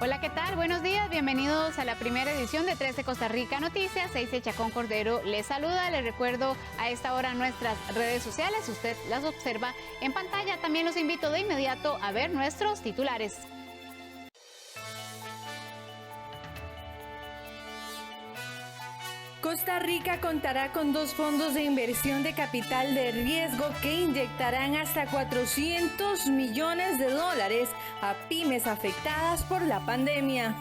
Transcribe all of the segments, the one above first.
Hola, ¿qué tal? Buenos días, bienvenidos a la primera edición de 13 Costa Rica Noticias. Seisy Chacón Cordero les saluda. Les recuerdo a esta hora nuestras redes sociales. Usted las observa en pantalla. También los invito de inmediato a ver nuestros titulares. Costa Rica contará con 2 fondos de inversión de capital de riesgo que inyectarán hasta $400 millones a pymes afectadas por la pandemia.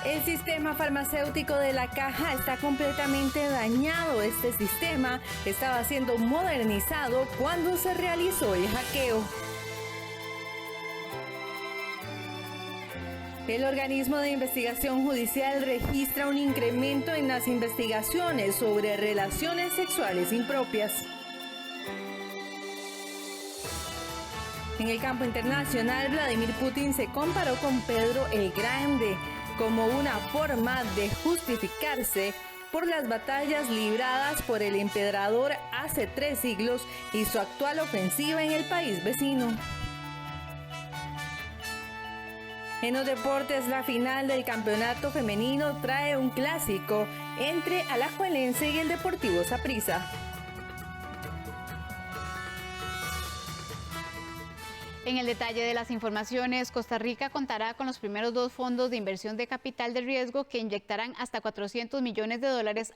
El sistema farmacéutico de la Caja está completamente dañado. Este sistema estaba siendo modernizado cuando se realizó el hackeo. El organismo de investigación judicial registra un incremento en las investigaciones sobre relaciones sexuales impropias. En el campo internacional, Vladimir Putin se comparó con Pedro el Grande como una forma de justificarse por las batallas libradas por el emperador hace 3 siglos y su actual ofensiva en el país vecino. En los deportes, la final del campeonato femenino trae un clásico entre Alajuelense y el Deportivo Saprissa. En el detalle de las informaciones, Costa Rica contará con los primeros 2 fondos de inversión de capital de riesgo que inyectarán hasta $400 millones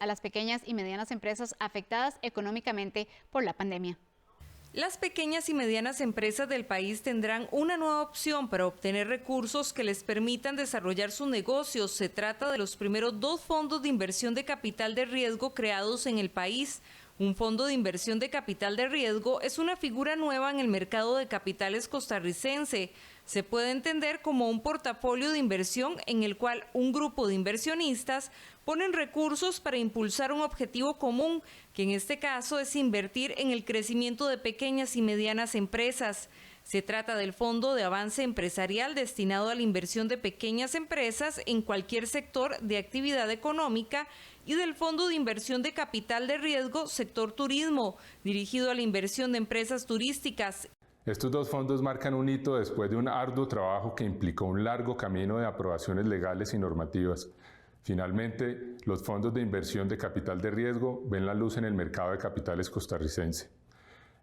a las pequeñas y medianas empresas afectadas económicamente por la pandemia. Las pequeñas y medianas empresas del país tendrán una nueva opción para obtener recursos que les permitan desarrollar sus negocios. Se trata de los primeros 2 fondos de inversión de capital de riesgo creados en el país. Un fondo de inversión de capital de riesgo es una figura nueva en el mercado de capitales costarricense. Se puede entender como un portafolio de inversión en el cual un grupo de inversionistas ponen recursos para impulsar un objetivo común, que en este caso es invertir en el crecimiento de pequeñas y medianas empresas. Se trata del Fondo de Avance Empresarial destinado a la inversión de pequeñas empresas en cualquier sector de actividad económica y del Fondo de Inversión de Capital de Riesgo Sector Turismo, dirigido a la inversión de empresas turísticas. Estos 2 fondos marcan un hito después de un arduo trabajo que implicó un largo camino de aprobaciones legales y normativas. Finalmente, los fondos de inversión de capital de riesgo ven la luz en el mercado de capitales costarricense.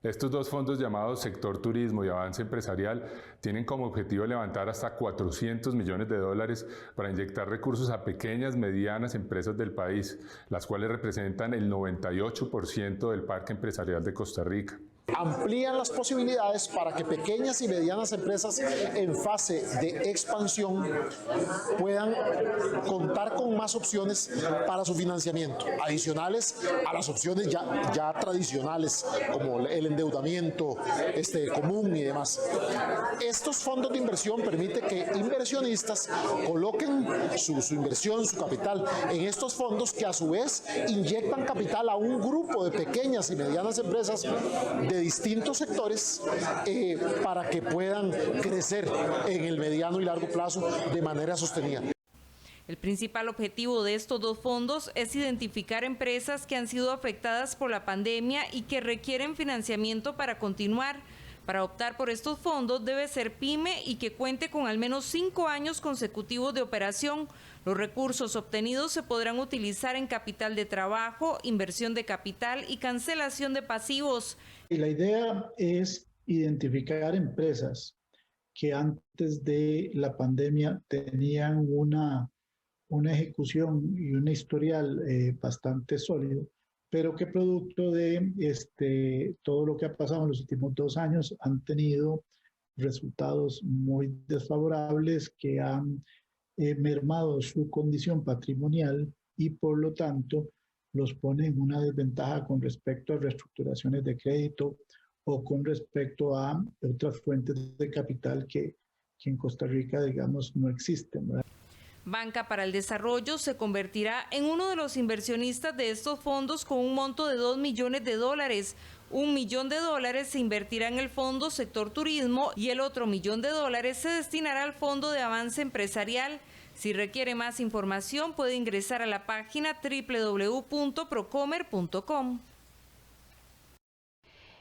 Estos 2 fondos llamados Sector Turismo y Avance Empresarial tienen como objetivo levantar hasta $400 millones para inyectar recursos a pequeñas, medianas empresas del país, las cuales representan el 98% del parque empresarial de Costa Rica. Amplían las posibilidades para que pequeñas y medianas empresas en fase de expansión puedan contar con más opciones para su financiamiento, adicionales a las opciones ya tradicionales como el endeudamiento común y demás. Estos fondos de inversión permiten que inversionistas coloquen su inversión, su capital en estos fondos que a su vez inyectan capital a un grupo de pequeñas y medianas empresas de distintos sectores para que puedan crecer en el mediano y largo plazo de manera sostenida. El principal objetivo de estos 2 fondos es identificar empresas que han sido afectadas por la pandemia y que requieren financiamiento para continuar. Para optar por estos fondos debe ser pyme y que cuente con al menos 5 años consecutivos de operación. Los recursos obtenidos se podrán utilizar en capital de trabajo, inversión de capital y cancelación de pasivos. La idea es identificar empresas que antes de la pandemia tenían una ejecución y un historial bastante sólido, pero que producto de todo lo que ha pasado en los últimos 2 años han tenido resultados muy desfavorables que han mermado su condición patrimonial y por lo tanto los pone en una desventaja con respecto a reestructuraciones de crédito o con respecto a otras fuentes de capital que en Costa Rica, digamos, no existen, ¿verdad? Banca para el Desarrollo se convertirá en uno de los inversionistas de estos fondos con un monto de $2 millones. $1 millón se invertirá en el fondo Sector Turismo y el otro $1 millón se destinará al Fondo de Avance Empresarial. Si requiere más información, puede ingresar a la página www.procomer.com.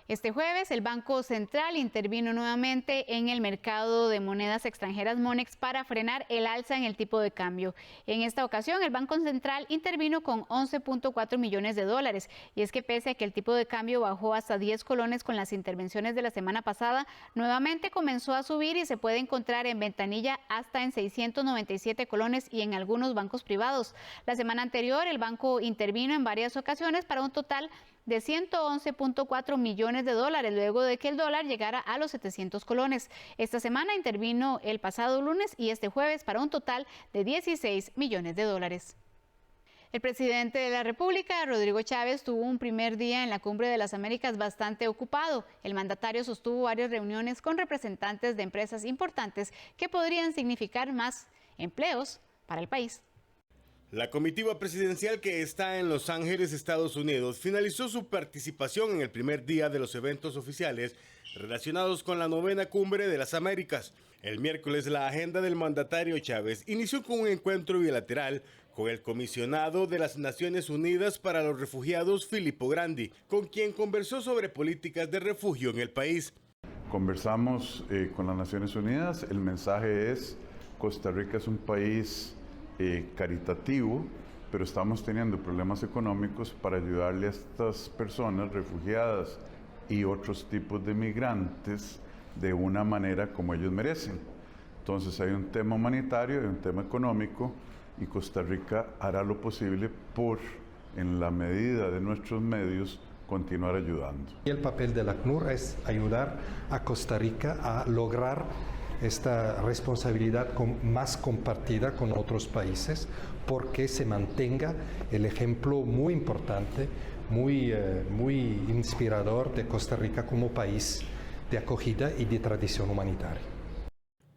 Este jueves, el Banco Central intervino nuevamente en el mercado de monedas extranjeras Monex para frenar el alza en el tipo de cambio. En esta ocasión, el Banco Central intervino con 11.4 millones de dólares. Y es que pese a que el tipo de cambio bajó hasta 10 colones con las intervenciones de la semana pasada, nuevamente comenzó a subir y se puede encontrar en ventanilla hasta en 697 colones y en algunos bancos privados. La semana anterior, el banco intervino en varias ocasiones para un total de 111.4 millones de dólares, luego de que el dólar llegara a los 700 colones. Esta semana intervino el pasado lunes y este jueves para un total de 16 millones de dólares. El presidente de la República, Rodrigo Chávez, tuvo un primer día en la Cumbre de las Américas bastante ocupado. El mandatario sostuvo varias reuniones con representantes de empresas importantes que podrían significar más empleos para el país. La comitiva presidencial que está en Los Ángeles, Estados Unidos, finalizó su participación en el primer día de los eventos oficiales relacionados con la 9ª Cumbre de las Américas. El miércoles, la agenda del mandatario Chávez inició con un encuentro bilateral con el comisionado de las Naciones Unidas para los Refugiados, Filippo Grandi, con quien conversó sobre políticas de refugio en el país. Conversamos con las Naciones Unidas. El mensaje es: Costa Rica es un país caritativo, pero estamos teniendo problemas económicos para ayudarle a estas personas refugiadas y otros tipos de migrantes de una manera como ellos merecen. Entonces hay un tema humanitario y un tema económico, y Costa Rica hará lo posible por, en la medida de nuestros medios, continuar ayudando. Y el papel de la ACNUR es ayudar a Costa Rica a lograr esta responsabilidad más compartida con otros países, porque se mantenga el ejemplo muy importante, muy inspirador de Costa Rica como país de acogida y de tradición humanitaria.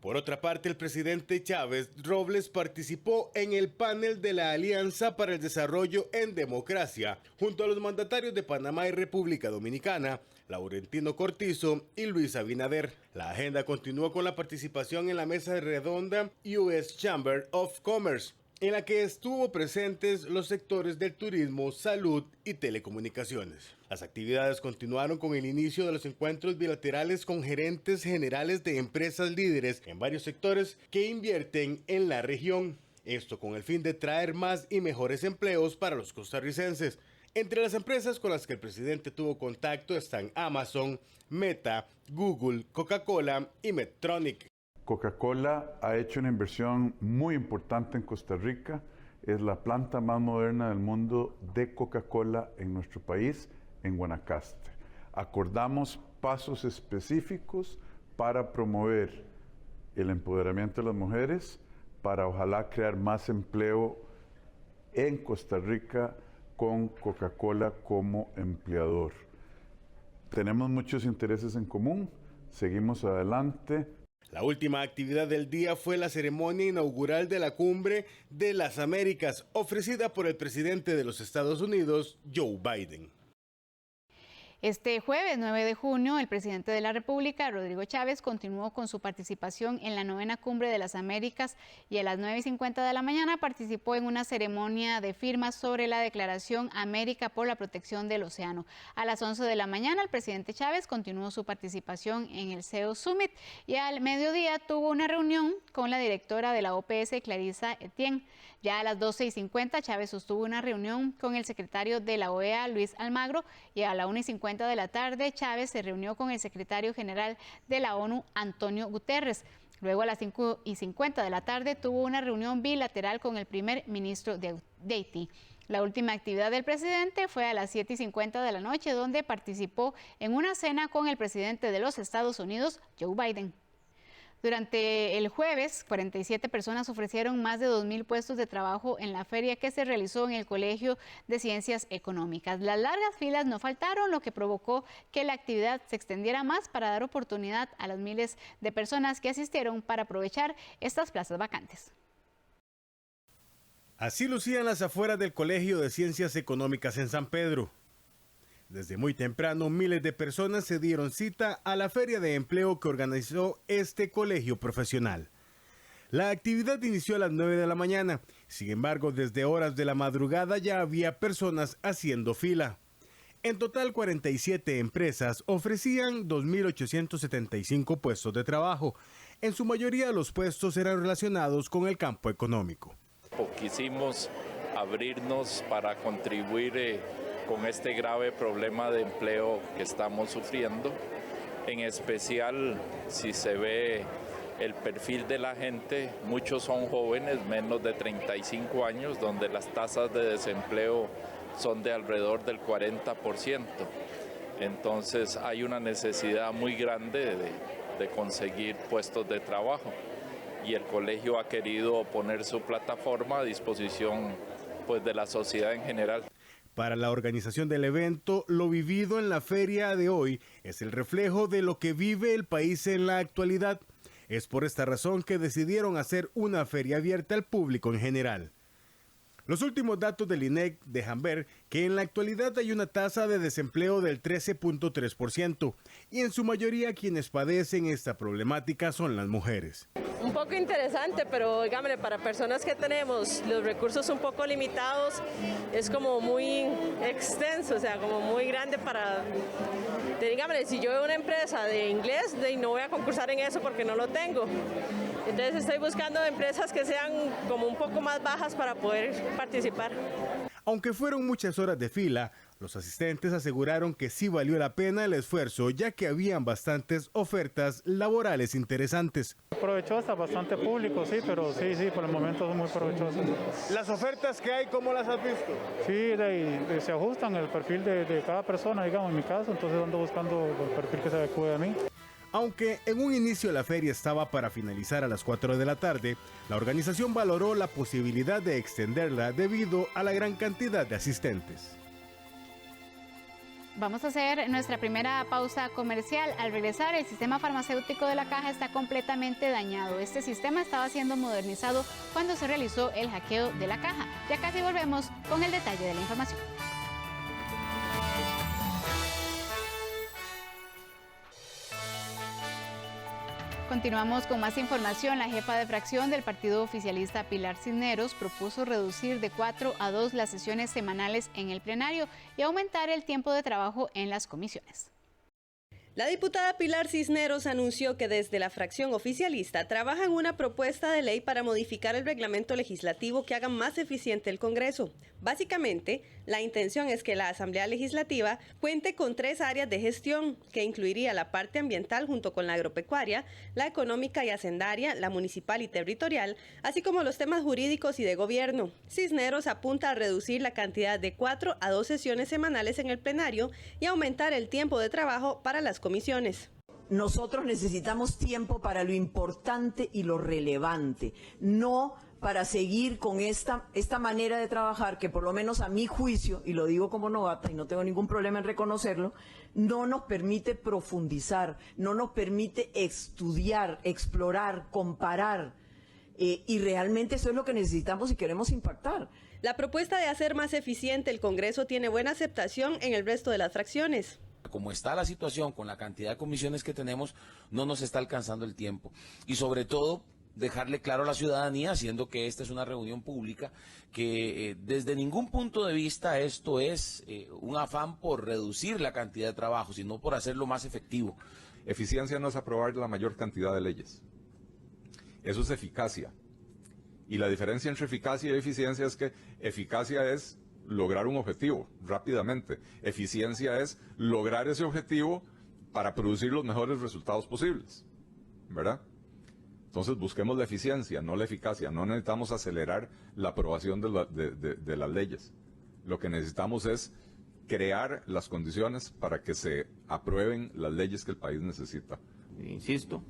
Por otra parte, el presidente Chávez Robles participó en el panel de la Alianza para el Desarrollo en Democracia, junto a los mandatarios de Panamá y República Dominicana, Laurentino Cortizo y Luis Abinader. La agenda continuó con la participación en la mesa redonda US Chamber of Commerce, en la que estuvo presentes los sectores del turismo, salud y telecomunicaciones. Las actividades continuaron con el inicio de los encuentros bilaterales con gerentes generales de empresas líderes en varios sectores que invierten en la región. Esto con el fin de traer más y mejores empleos para los costarricenses. Entre las empresas con las que el presidente tuvo contacto están Amazon, Meta, Google, Coca-Cola y Medtronic. Coca-Cola ha hecho una inversión muy importante en Costa Rica. Es la planta más moderna del mundo de Coca-Cola en nuestro país, en Guanacaste. Acordamos pasos específicos para promover el empoderamiento de las mujeres, para ojalá crear más empleo en Costa Rica con Coca-Cola como empleador. Tenemos muchos intereses en común, seguimos adelante. La última actividad del día fue la ceremonia inaugural de la Cumbre de las Américas, ofrecida por el presidente de los Estados Unidos, Joe Biden. Este jueves 9 de junio, el presidente de la República, Rodrigo Chávez, continuó con su participación en la 9ª Cumbre de las Américas y a las 9:50 de la mañana participó en una ceremonia de firmas sobre la Declaración América por la Protección del Océano. A las 11 de la mañana, el presidente Chávez continuó su participación en el CEO Summit y al mediodía tuvo una reunión con la directora de la OPS, Clarissa Etienne. Ya a las 12:50, Chávez sostuvo una reunión con el secretario de la OEA, Luis Almagro, y a la 1:50 de la tarde, Chávez se reunió con el secretario general de la ONU, Antonio Guterres. Luego a las 5:50 de la tarde tuvo una reunión bilateral con el primer ministro de Haití. La última actividad del presidente fue a las 7:50 de la noche, donde participó en una cena con el presidente de los Estados Unidos, Joe Biden. Durante el jueves, 47 personas ofrecieron más de 2.000 puestos de trabajo en la feria que se realizó en el Colegio de Ciencias Económicas. Las largas filas no faltaron, lo que provocó que la actividad se extendiera más para dar oportunidad a las miles de personas que asistieron para aprovechar estas plazas vacantes. Así lucían las afueras del Colegio de Ciencias Económicas en San Pedro. Desde muy temprano, miles de personas se dieron cita a la feria de empleo que organizó este colegio profesional. La actividad inició a las 9 de la mañana. Sin embargo, desde horas de la madrugada ya había personas haciendo fila. En total, 47 empresas ofrecían 2.875 puestos de trabajo. En su mayoría, los puestos eran relacionados con el campo económico. Quisimos abrirnos para contribuir con este grave problema de empleo que estamos sufriendo. En especial, si se ve el perfil de la gente, muchos son jóvenes, menos de 35 años, donde las tasas de desempleo son de alrededor del 40%. Entonces hay una necesidad muy grande de conseguir puestos de trabajo y el colegio ha querido poner su plataforma a disposición pues, de la sociedad en general. Para la organización del evento, lo vivido en la feria de hoy es el reflejo de lo que vive el país en la actualidad. Es por esta razón que decidieron hacer una feria abierta al público en general. Los últimos datos del INEC dejan ver que en la actualidad hay una tasa de desempleo del 13.3% y en su mayoría quienes padecen esta problemática son las mujeres. Un poco interesante, pero dígame, para personas que tenemos los recursos un poco limitados, es como muy extenso, o sea, como muy grande para... Dígame, si yo veo una empresa de inglés, no voy a concursar en eso porque no lo tengo. Entonces estoy buscando empresas que sean como un poco más bajas para poder participar. Aunque fueron muchas horas de fila, los asistentes aseguraron que sí valió la pena el esfuerzo, ya que habían bastantes ofertas laborales interesantes. Provechosa, bastante público, sí, pero sí, por el momento son muy provechosas. ¿Las ofertas que hay, cómo las has visto? Sí, se ajustan el perfil de cada persona, digamos, en mi caso, entonces ando buscando el perfil que se adecue a mí. Aunque en un inicio la feria estaba para finalizar a las 4 de la tarde, la organización valoró la posibilidad de extenderla debido a la gran cantidad de asistentes. Vamos a hacer nuestra primera pausa comercial. Al regresar, el sistema farmacéutico de la Caja está completamente dañado. Este sistema estaba siendo modernizado cuando se realizó el hackeo de la Caja. Ya casi volvemos con el detalle de la información. Continuamos con más información. La jefa de fracción del partido oficialista, Pilar Cisneros, propuso reducir de 4 a 2 las sesiones semanales en el plenario y aumentar el tiempo de trabajo en las comisiones. La diputada Pilar Cisneros anunció que desde la fracción oficialista trabaja en una propuesta de ley para modificar el reglamento legislativo que haga más eficiente el Congreso. Básicamente, la intención es que la Asamblea Legislativa cuente con 3 áreas de gestión, que incluiría la parte ambiental junto con la agropecuaria, la económica y hacendaria, la municipal y territorial, así como los temas jurídicos y de gobierno. Cisneros apunta a reducir la cantidad de 4 a 2 sesiones semanales en el plenario y aumentar el tiempo de trabajo para las comisiones. Nosotros necesitamos tiempo para lo importante y lo relevante, no para seguir con esta manera de trabajar que por lo menos a mi juicio, y lo digo como novata y no tengo ningún problema en reconocerlo, no nos permite profundizar, no nos permite estudiar, explorar, comparar, y realmente eso es lo que necesitamos si queremos impactar. La propuesta de hacer más eficiente el Congreso tiene buena aceptación en el resto de las fracciones. Como está la situación con la cantidad de comisiones que tenemos, no nos está alcanzando el tiempo. Y sobre todo, dejarle claro a la ciudadanía, siendo que esta es una reunión pública, que desde ningún punto de vista esto es un afán por reducir la cantidad de trabajo, sino por hacerlo más efectivo. Eficiencia no es aprobar la mayor cantidad de leyes. Eso es eficacia. Y la diferencia entre eficacia y eficiencia es que eficacia es lograr un objetivo rápidamente. Eficiencia es lograr ese objetivo para producir los mejores resultados posibles, ¿verdad? Entonces busquemos la eficiencia, no la eficacia. No necesitamos acelerar la aprobación de las leyes. Lo que necesitamos es crear las condiciones para que se aprueben las leyes que el país necesita. Insisto,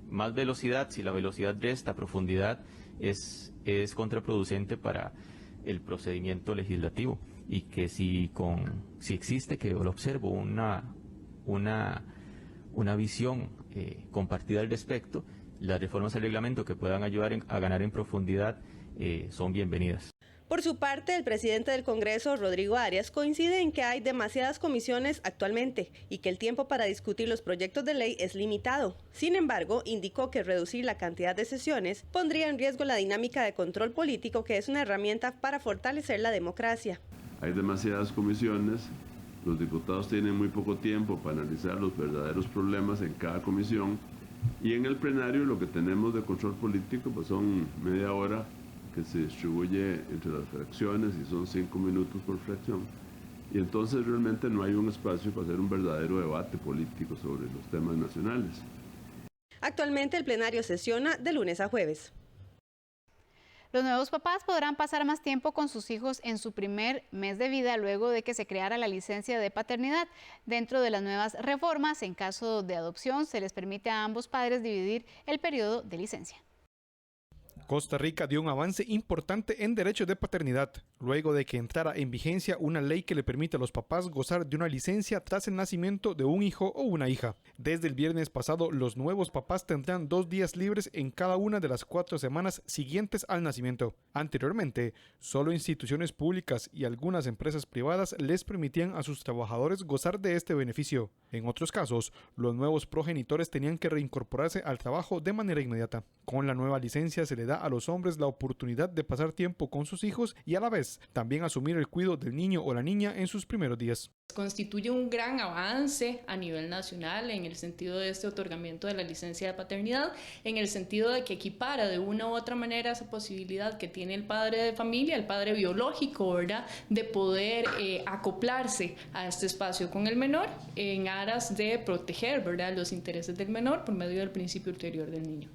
más velocidad, si la velocidad resta profundidad, es contraproducente para el procedimiento legislativo, y que si existe, que lo observo, una visión compartida al respecto, las reformas al reglamento que puedan ayudar a ganar en profundidad son bienvenidas. Por su parte, el presidente del Congreso, Rodrigo Arias, coincide en que hay demasiadas comisiones actualmente y que el tiempo para discutir los proyectos de ley es limitado. Sin embargo, indicó que reducir la cantidad de sesiones pondría en riesgo la dinámica de control político, que es una herramienta para fortalecer la democracia. Hay demasiadas comisiones Los diputados tienen muy poco tiempo para analizar los verdaderos problemas en cada comisión, y en el plenario lo que tenemos de control político pues son media hora que se distribuye entre las fracciones y son 5 minutos por fracción. Y entonces realmente no hay un espacio para hacer un verdadero debate político sobre los temas nacionales. Actualmente el plenario sesiona de lunes a jueves. Los nuevos papás podrán pasar más tiempo con sus hijos en su primer mes de vida luego de que se creara la licencia de paternidad. Dentro de las nuevas reformas, en caso de adopción, se les permite a ambos padres dividir el periodo de licencia. Costa Rica dio un avance importante en derechos de paternidad, luego de que entrara en vigencia una ley que le permite a los papás gozar de una licencia tras el nacimiento de un hijo o una hija. Desde el viernes pasado, los nuevos papás tendrán 2 días libres en cada una de las 4 semanas siguientes al nacimiento. Anteriormente, solo instituciones públicas y algunas empresas privadas les permitían a sus trabajadores gozar de este beneficio. En otros casos, los nuevos progenitores tenían que reincorporarse al trabajo de manera inmediata. Con la nueva licencia se le da a los hombres la oportunidad de pasar tiempo con sus hijos y a la vez también asumir el cuidado del niño o la niña en sus primeros días. Constituye un gran avance a nivel nacional en el sentido de este otorgamiento de la licencia de paternidad, en el sentido de que equipara de una u otra manera esa posibilidad que tiene el padre de familia, el padre biológico, ¿verdad?, de poder acoplarse a este espacio con el menor en aras de proteger, ¿verdad?, los intereses del menor por medio del principio ulterior del niño.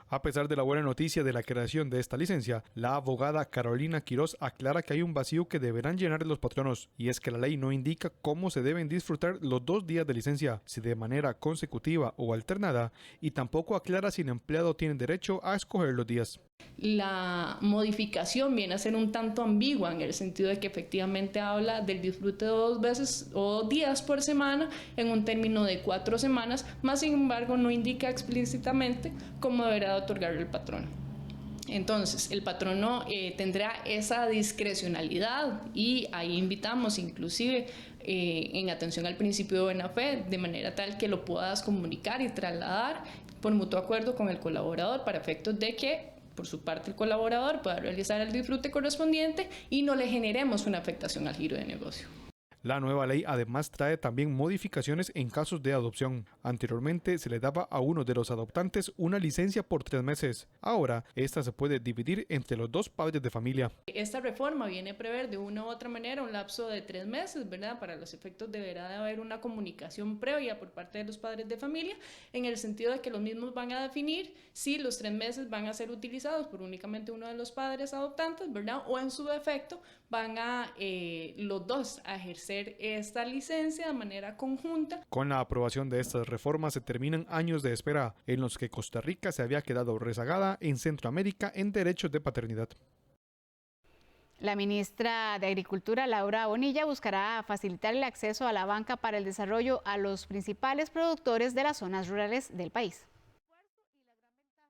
A pesar de la buena noticia de la creación de esta licencia, la abogada Carolina Quiroz aclara que hay un vacío que deberán llenar los patronos, y es que la ley no indica cómo se deben disfrutar los 2 días de licencia, si de manera consecutiva o alternada, y tampoco aclara si el empleado tiene derecho a escoger los días. La modificación viene a ser un tanto ambigua en el sentido de que efectivamente habla del disfrute de 2 veces o días por semana en un término de 4 semanas, más sin embargo no indica explícitamente cómo deberá otorgar el patrono. Entonces, el patrono tendrá esa discrecionalidad y ahí invitamos inclusive en atención al principio de buena fe, de manera tal que lo puedas comunicar y trasladar por mutuo acuerdo con el colaborador para efectos de que por su parte el colaborador pueda realizar el disfrute correspondiente y no le generemos una afectación al giro de negocio. La nueva ley además trae también modificaciones en casos de adopción. Anteriormente se le daba a uno de los adoptantes una licencia por 3 meses. Ahora, esta se puede dividir entre los 2 padres de familia. Esta reforma viene a prever de una u otra manera un lapso de 3 meses, ¿verdad? Para los efectos deberá de haber una comunicación previa por parte de los padres de familia, en el sentido de que los mismos van a definir si los 3 meses van a ser utilizados por únicamente uno de los padres adoptantes, ¿verdad? O en su defecto van a los 2 a ejercer esta licencia de manera conjunta. Con la aprobación de estas reformas se terminan años de espera en los que Costa Rica se había quedado rezagada en Centroamérica en derechos de paternidad. La ministra de Agricultura, Laura Bonilla, buscará facilitar el acceso a la banca para el desarrollo a los principales productores de las zonas rurales del país.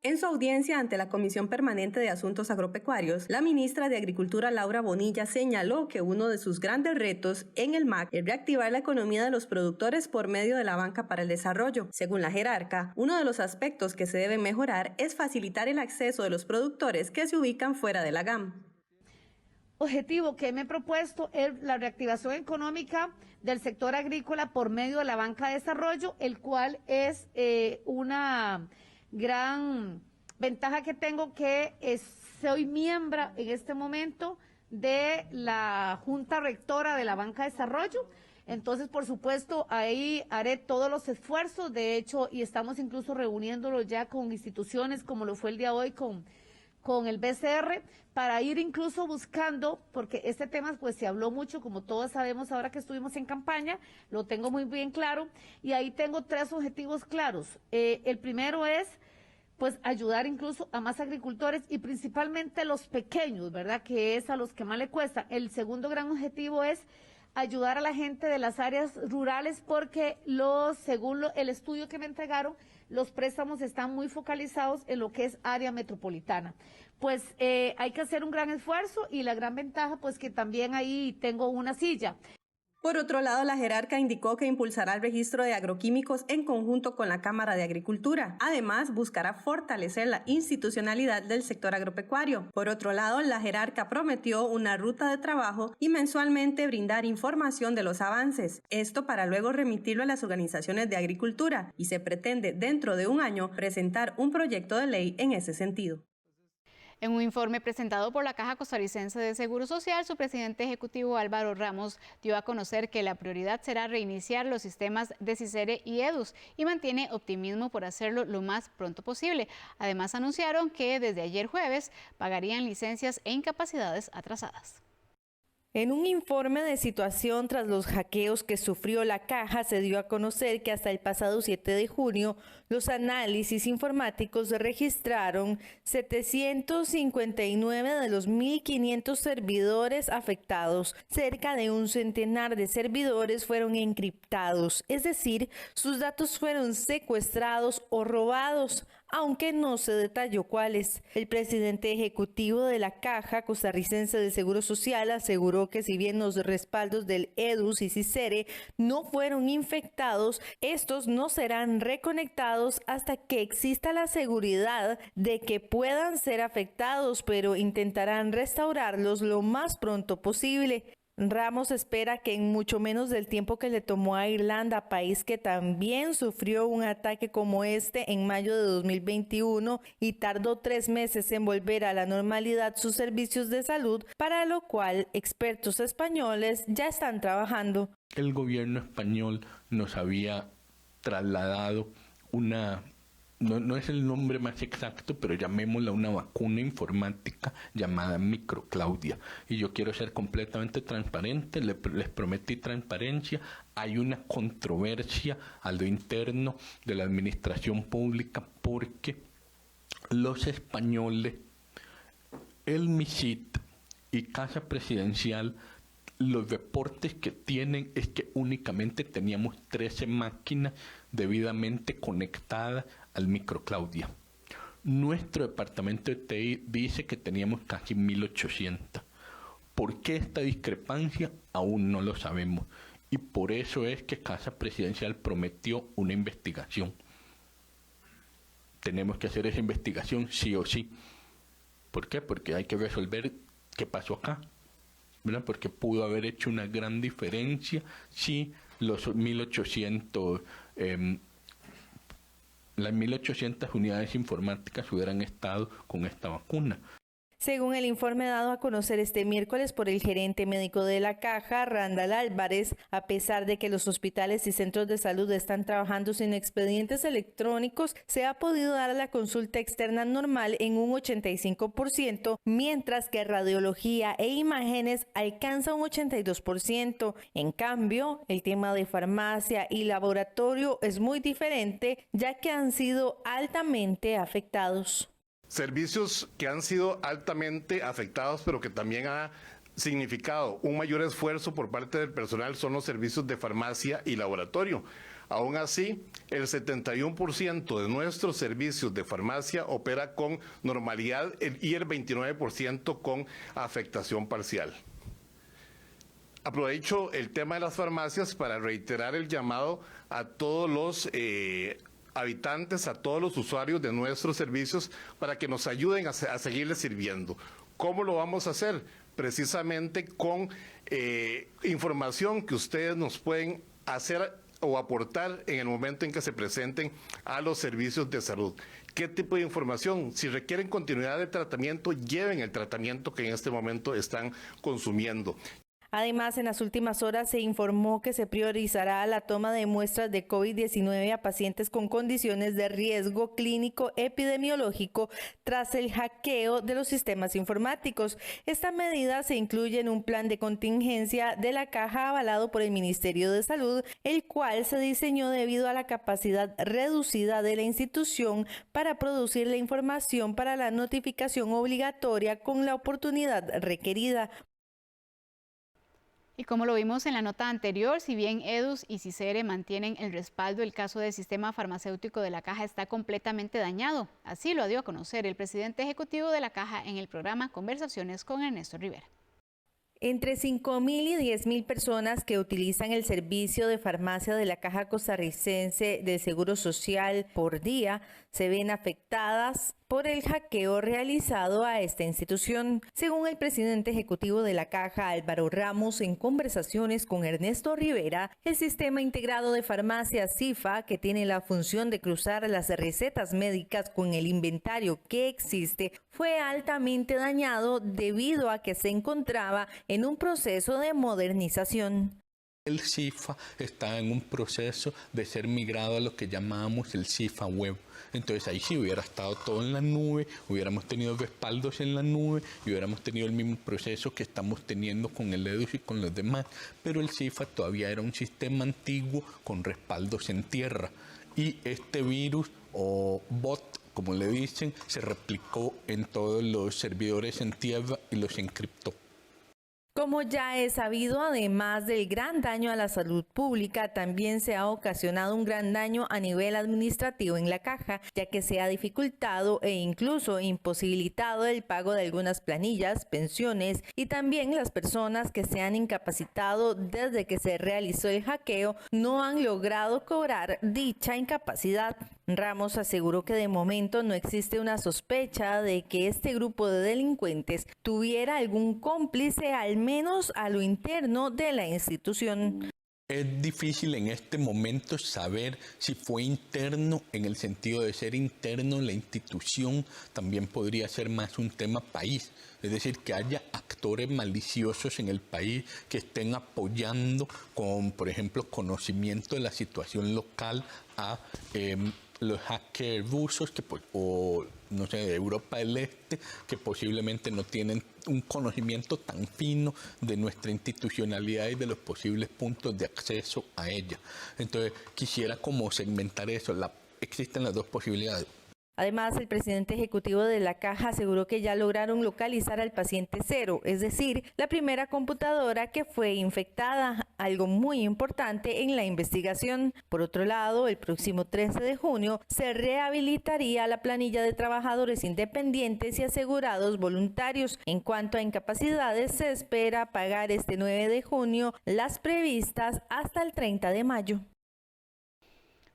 En su audiencia ante la Comisión Permanente de Asuntos Agropecuarios, la ministra de Agricultura, Laura Bonilla, señaló que uno de sus grandes retos en el MAC es reactivar la economía de los productores por medio de la banca para el desarrollo. Según la jerarca, uno de los aspectos que se deben mejorar es facilitar el acceso de los productores que se ubican fuera de la GAM. Objetivo que me he propuesto es la reactivación económica del sector agrícola por medio de la banca de desarrollo, el cual es una gran ventaja que tengo, que soy miembro en este momento de la Junta Rectora de la Banca de Desarrollo. Entonces, por supuesto, ahí haré todos los esfuerzos, de hecho, y estamos incluso reuniéndolos ya con instituciones, como lo fue el día de hoy con el BCR, para ir incluso buscando, porque este tema pues se habló mucho, como todos sabemos ahora que estuvimos en campaña, lo tengo muy bien claro, y ahí tengo 3 objetivos claros. El primero es pues ayudar incluso a más agricultores y principalmente los pequeños, ¿verdad?, que es a los que más le cuesta. El segundo gran objetivo es ayudar a la gente de las áreas rurales, porque según el estudio que me entregaron, los préstamos están muy focalizados en lo que es área metropolitana. Pues hay que hacer un gran esfuerzo, y la gran ventaja pues que también ahí tengo una silla. Por otro lado, la jerarca indicó que impulsará el registro de agroquímicos en conjunto con la Cámara de Agricultura. Además, buscará fortalecer la institucionalidad del sector agropecuario. Por otro lado, la jerarca prometió una ruta de trabajo y mensualmente brindar información de los avances. Esto para luego remitirlo a las organizaciones de agricultura, y se pretende dentro de un año presentar un proyecto de ley en ese sentido. En un informe presentado por la Caja Costarricense de Seguro Social, su presidente ejecutivo Álvaro Ramos dio a conocer que la prioridad será reiniciar los sistemas de CICERE y EDUS y mantiene optimismo por hacerlo lo más pronto posible. Además, anunciaron que desde ayer jueves pagarían licencias e incapacidades atrasadas. En un informe de situación tras los hackeos que sufrió la Caja, se dio a conocer que hasta el pasado 7 de junio los análisis informáticos registraron 759 de los 1.500 servidores afectados. Cerca de un centenar de servidores fueron encriptados, es decir, sus datos fueron secuestrados o robados, aunque no se detalló cuáles. El presidente ejecutivo de la Caja Costarricense de Seguro Social aseguró que si bien los respaldos del EDUS y CICERE no fueron infectados, estos no serán reconectados hasta que exista la seguridad de que puedan ser afectados, pero intentarán restaurarlos lo más pronto posible. Ramos espera que en mucho menos del tiempo que le tomó a Irlanda, país que también sufrió un ataque como este en mayo de 2021 y tardó 3 meses en volver a la normalidad sus servicios de salud, para lo cual expertos españoles ya están trabajando. El gobierno español nos había trasladado una... No es el nombre más exacto, pero llamémosla una vacuna informática llamada Microclaudia. Y yo quiero ser completamente transparente, les prometí transparencia. Hay una controversia a lo interno de la administración pública porque los españoles, el MISIT y Casa Presidencial, los reportes que tienen es que únicamente teníamos 13 máquinas debidamente conectadas al Microclaudia. Nuestro departamento de TI dice que teníamos casi 1.800. ¿Por qué esta discrepancia? Aún no lo sabemos. Y por eso es que Casa Presidencial prometió una investigación. Tenemos que hacer esa investigación sí o sí. ¿Por qué? Porque hay que resolver qué pasó acá, ¿verdad? Porque pudo haber hecho una gran diferencia si los 1.800 las 1.800 unidades informáticas hubieran estado con esta vacuna. Según el informe dado a conocer este miércoles por el gerente médico de la Caja, Randall Álvarez, a pesar de que los hospitales y centros de salud están trabajando sin expedientes electrónicos, se ha podido dar la consulta externa normal en un 85%, mientras que radiología e imágenes alcanza un 82%. En cambio, el tema de farmacia y laboratorio es muy diferente, ya que han sido altamente afectados. Servicios que han sido altamente afectados, pero que también ha significado un mayor esfuerzo por parte del personal, son los servicios de farmacia y laboratorio. Aún así, el 71% de nuestros servicios de farmacia opera con normalidad y el 29% con afectación parcial. Aprovecho el tema de las farmacias para reiterar el llamado a todos los habitantes, a todos los usuarios de nuestros servicios para que nos ayuden a seguirles sirviendo. ¿Cómo lo vamos a hacer? Precisamente con información que ustedes nos pueden hacer o aportar en el momento en que se presenten a los servicios de salud. ¿Qué tipo de información? Si requieren continuidad de tratamiento, lleven el tratamiento que en este momento están consumiendo. Además, en las últimas horas se informó que se priorizará la toma de muestras de COVID-19 a pacientes con condiciones de riesgo clínico epidemiológico tras el hackeo de los sistemas informáticos. Esta medida se incluye en un plan de contingencia de la Caja avalado por el Ministerio de Salud, el cual se diseñó debido a la capacidad reducida de la institución para producir la información para la notificación obligatoria con la oportunidad requerida. Y como lo vimos en la nota anterior, si bien EDUS y CICERE mantienen el respaldo, el caso del sistema farmacéutico de la Caja está completamente dañado. Así lo dio a conocer el presidente ejecutivo de la Caja en el programa Conversaciones con Ernesto Rivera. Entre 5.000 y 10.000 personas que utilizan el servicio de farmacia de la Caja Costarricense del Seguro Social por día se ven afectadas por el hackeo realizado a esta institución. Según el presidente ejecutivo de la Caja, Álvaro Ramos, en conversaciones con Ernesto Rivera, el Sistema Integrado de Farmacia CIFA, que tiene la función de cruzar las recetas médicas con el inventario que existe, fue altamente dañado debido a que se encontraba en un proceso de modernización. El CIFA está en un proceso de ser migrado a lo que llamamos el CIFA Web. Entonces ahí sí hubiera estado todo en la nube, hubiéramos tenido respaldos en la nube y hubiéramos tenido el mismo proceso que estamos teniendo con el EDUS y con los demás. Pero el CIFA todavía era un sistema antiguo con respaldos en tierra. Y este virus o bot, como le dicen, se replicó en todos los servidores en tierra y los encriptó. Como ya es sabido, además del gran daño a la salud pública, también se ha ocasionado un gran daño a nivel administrativo en la Caja, ya que se ha dificultado e incluso imposibilitado el pago de algunas planillas, pensiones y también las personas que se han incapacitado desde que se realizó el hackeo no han logrado cobrar dicha incapacidad. Ramos aseguró que de momento no existe una sospecha de que este grupo de delincuentes tuviera algún cómplice, al menos a lo interno de la institución. Es difícil en este momento saber si fue interno, en el sentido de ser interno la institución, también podría ser más un tema país. Es decir, que haya actores maliciosos en el país que estén apoyando con, por ejemplo, conocimiento de la situación local a los hackers rusos o no sé, de Europa del Este, que posiblemente no tienen un conocimiento tan fino de nuestra institucionalidad y de los posibles puntos de acceso a ella. Entonces, quisiera como segmentar eso. Existen las dos posibilidades. Además, el presidente ejecutivo de la Caja aseguró que ya lograron localizar al paciente cero, es decir, la primera computadora que fue infectada, algo muy importante en la investigación. Por otro lado, el próximo 13 de junio se rehabilitaría la planilla de trabajadores independientes y asegurados voluntarios. En cuanto a incapacidades, se espera pagar este 9 de junio las previstas hasta el 30 de mayo.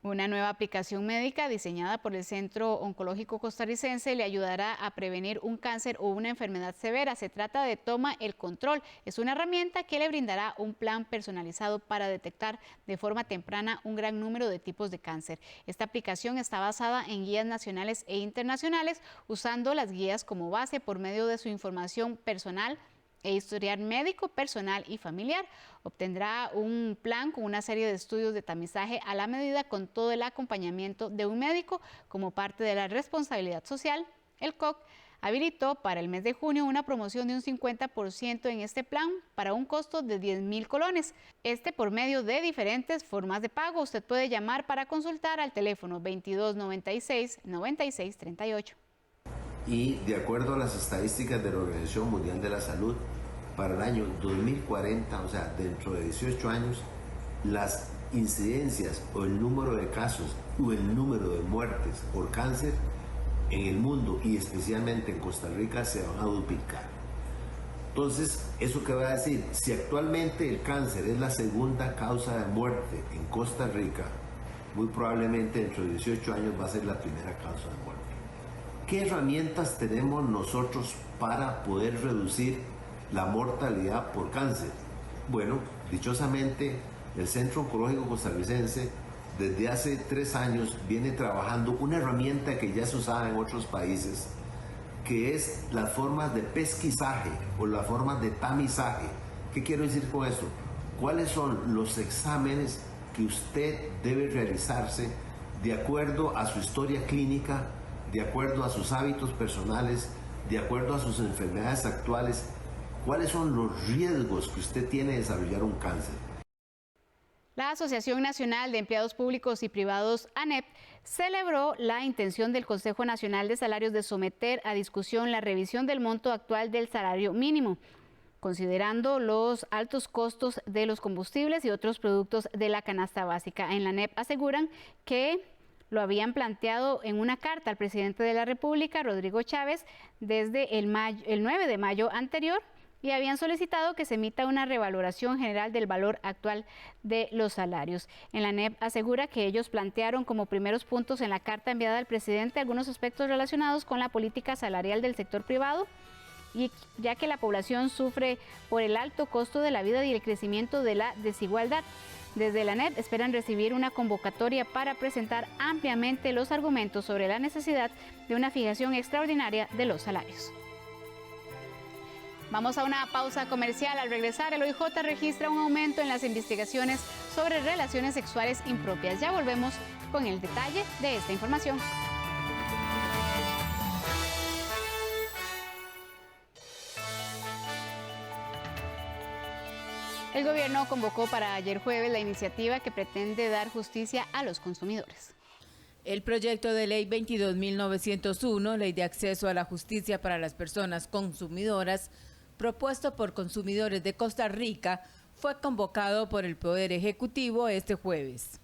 Una nueva aplicación médica diseñada por el Centro Oncológico Costarricense le ayudará a prevenir un cáncer o una enfermedad severa. Se trata de Toma el Control. Es una herramienta que le brindará un plan personalizado para detectar de forma temprana un gran número de tipos de cáncer. Esta aplicación está basada en guías nacionales e internacionales, usando las guías como base por medio de su información personal e historial médico, personal y familiar. Obtendrá un plan con una serie de estudios de tamizaje a la medida con todo el acompañamiento de un médico como parte de la responsabilidad social. El COC habilitó para el mes de junio una promoción de un 50% en este plan para un costo de 10.000 colones. Por medio de diferentes formas de pago. Usted puede llamar para consultar al teléfono 2296-9638. Y de acuerdo a las estadísticas de la Organización Mundial de la Salud, para el año 2040, o sea, dentro de 18 años, las incidencias o el número de casos o el número de muertes por cáncer en el mundo y especialmente en Costa Rica se van a duplicar. Entonces, ¿eso qué va a decir? Si actualmente el cáncer es la segunda causa de muerte en Costa Rica, muy probablemente dentro de 18 años va a ser la primera causa de muerte. ¿Qué herramientas tenemos nosotros para poder reducir la mortalidad por cáncer? Bueno, dichosamente, el Centro Oncológico Costarricense desde hace 3 años viene trabajando una herramienta que ya se usaba en otros países, que es las formas de pesquisaje o las formas de tamizaje. ¿Qué quiero decir con esto? ¿Cuáles son los exámenes que usted debe realizarse de acuerdo a su historia clínica, de acuerdo a sus hábitos personales, de acuerdo a sus enfermedades actuales? ¿Cuáles son los riesgos que usted tiene de desarrollar un cáncer? La Asociación Nacional de Empleados Públicos y Privados, ANEP, celebró la intención del Consejo Nacional de Salarios de someter a discusión la revisión del monto actual del salario mínimo, considerando los altos costos de los combustibles y otros productos de la canasta básica. En la ANEP aseguran que lo habían planteado en una carta al presidente de la República, Rodrigo Chávez, desde el 9 de mayo anterior, y habían solicitado que se emita una revaloración general del valor actual de los salarios. En la ANEP asegura que ellos plantearon como primeros puntos en la carta enviada al presidente algunos aspectos relacionados con la política salarial del sector privado, y ya que la población sufre por el alto costo de la vida y el crecimiento de la desigualdad. Desde la ANEP esperan recibir una convocatoria para presentar ampliamente los argumentos sobre la necesidad de una fijación extraordinaria de los salarios. Vamos a una pausa comercial. Al regresar, el OIJ registra un aumento en las investigaciones sobre relaciones sexuales impropias. Ya volvemos con el detalle de esta información. El gobierno convocó para ayer jueves la iniciativa que pretende dar justicia a los consumidores. El proyecto de ley 22.901, Ley de Acceso a la Justicia para las Personas Consumidoras, propuesto por consumidores de Costa Rica, fue convocado por el Poder Ejecutivo este jueves.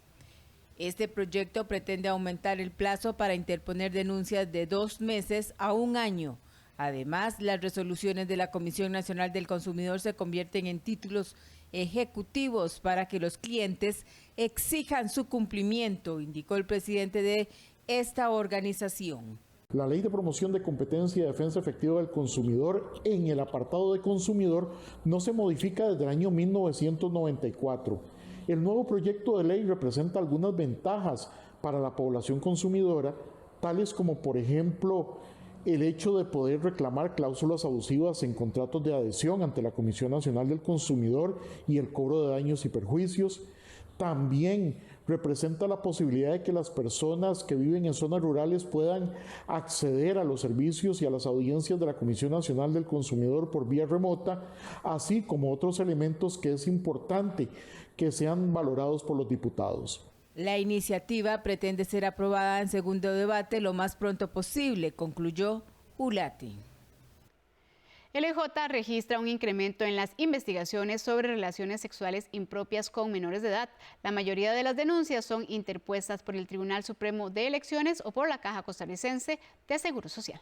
Este proyecto pretende aumentar el plazo para interponer denuncias de 2 meses a 1 año. Además, las resoluciones de la Comisión Nacional del Consumidor se convierten en títulos ejecutivos para que los clientes exijan su cumplimiento, indicó el presidente de esta organización. La Ley de Promoción de Competencia y Defensa Efectiva del Consumidor, en el apartado de consumidor, no se modifica desde el año 1994. El nuevo proyecto de ley representa algunas ventajas para la población consumidora, tales como, por ejemplo, el hecho de poder reclamar cláusulas abusivas en contratos de adhesión ante la Comisión Nacional del Consumidor y el cobro de daños y perjuicios. También representa la posibilidad de que las personas que viven en zonas rurales puedan acceder a los servicios y a las audiencias de la Comisión Nacional del Consumidor por vía remota, así como otros elementos que es importante que sean valorados por los diputados. La iniciativa pretende ser aprobada en segundo debate lo más pronto posible, concluyó Ulati. El OIJ registra un incremento en las investigaciones sobre relaciones sexuales impropias con menores de edad. La mayoría de las denuncias son interpuestas por el Tribunal Supremo de Elecciones o por la Caja Costarricense de Seguro Social.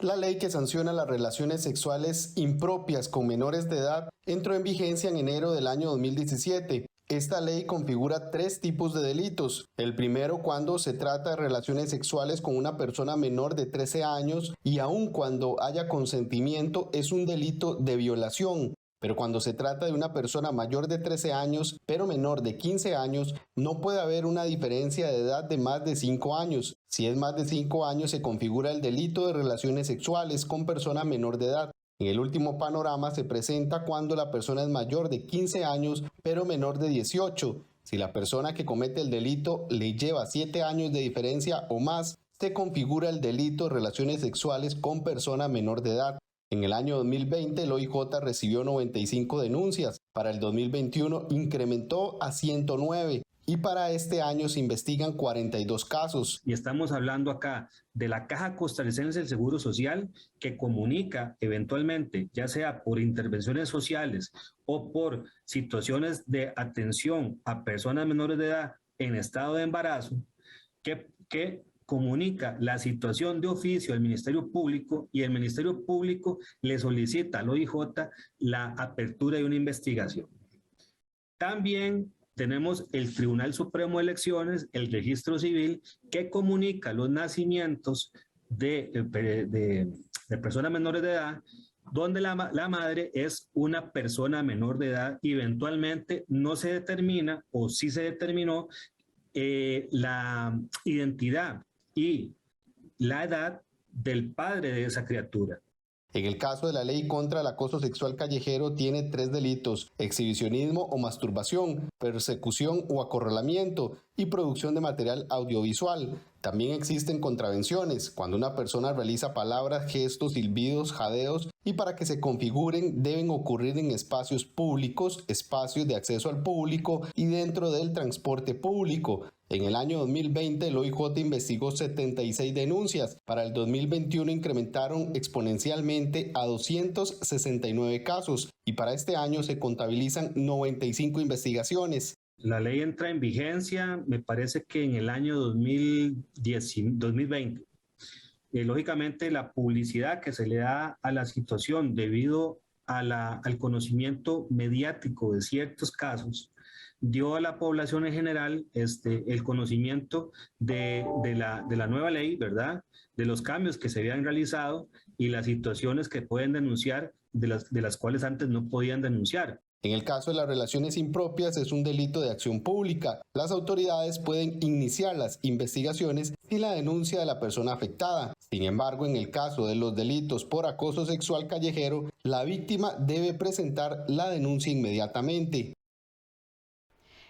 La ley que sanciona las relaciones sexuales impropias con menores de edad entró en vigencia en enero del año 2017. Esta ley configura 3 tipos de delitos. El primero, cuando se trata de relaciones sexuales con una persona menor de 13 años y aun cuando haya consentimiento, es un delito de violación. Pero cuando se trata de una persona mayor de 13 años, pero menor de 15 años, no puede haber una diferencia de edad de más de 5 años. Si es más de 5 años, se configura el delito de relaciones sexuales con persona menor de edad. En el último panorama se presenta cuando la persona es mayor de 15 años, pero menor de 18. Si la persona que comete el delito le lleva 7 años de diferencia o más, se configura el delito de relaciones sexuales con persona menor de edad. En el año 2020, el OIJ recibió 95 denuncias. Para el 2021 incrementó a 109. Y para este año se investigan 42 casos. Y estamos hablando acá de la Caja Costarricense del Seguro Social, que comunica eventualmente, ya sea por intervenciones sociales o por situaciones de atención a personas menores de edad en estado de embarazo, que comunica la situación de oficio al Ministerio Público, y el Ministerio Público le solicita al OIJ la apertura de una investigación. También tenemos el Tribunal Supremo de Elecciones, el Registro Civil, que comunica los nacimientos de personas menores de edad, donde la madre es una persona menor de edad. Eventualmente no se determina, o sí se determinó, la identidad y la edad del padre de esa criatura. En el caso de la ley contra el acoso sexual callejero tiene 3 delitos: exhibicionismo o masturbación, persecución o acorralamiento y producción de material audiovisual. También existen contravenciones, cuando una persona realiza palabras, gestos, silbidos, jadeos, y para que se configuren deben ocurrir en espacios públicos, espacios de acceso al público y dentro del transporte público. En el año 2020 el OIJ investigó 76 denuncias. Para el 2021 incrementaron exponencialmente a 269 casos y para este año se contabilizan 95 investigaciones. La ley entra en vigencia, me parece que en el año 2020. lógicamente la publicidad que se le da a la situación debido al conocimiento mediático de ciertos casos, dio a la población en general el conocimiento de la nueva ley, ¿verdad? De los cambios que se habían realizado y las situaciones que pueden denunciar de las cuales antes no podían denunciar. En el caso de las relaciones impropias es un delito de acción pública. Las autoridades pueden iniciar las investigaciones sin la denuncia de la persona afectada. Sin embargo, en el caso de los delitos por acoso sexual callejero, la víctima debe presentar la denuncia inmediatamente.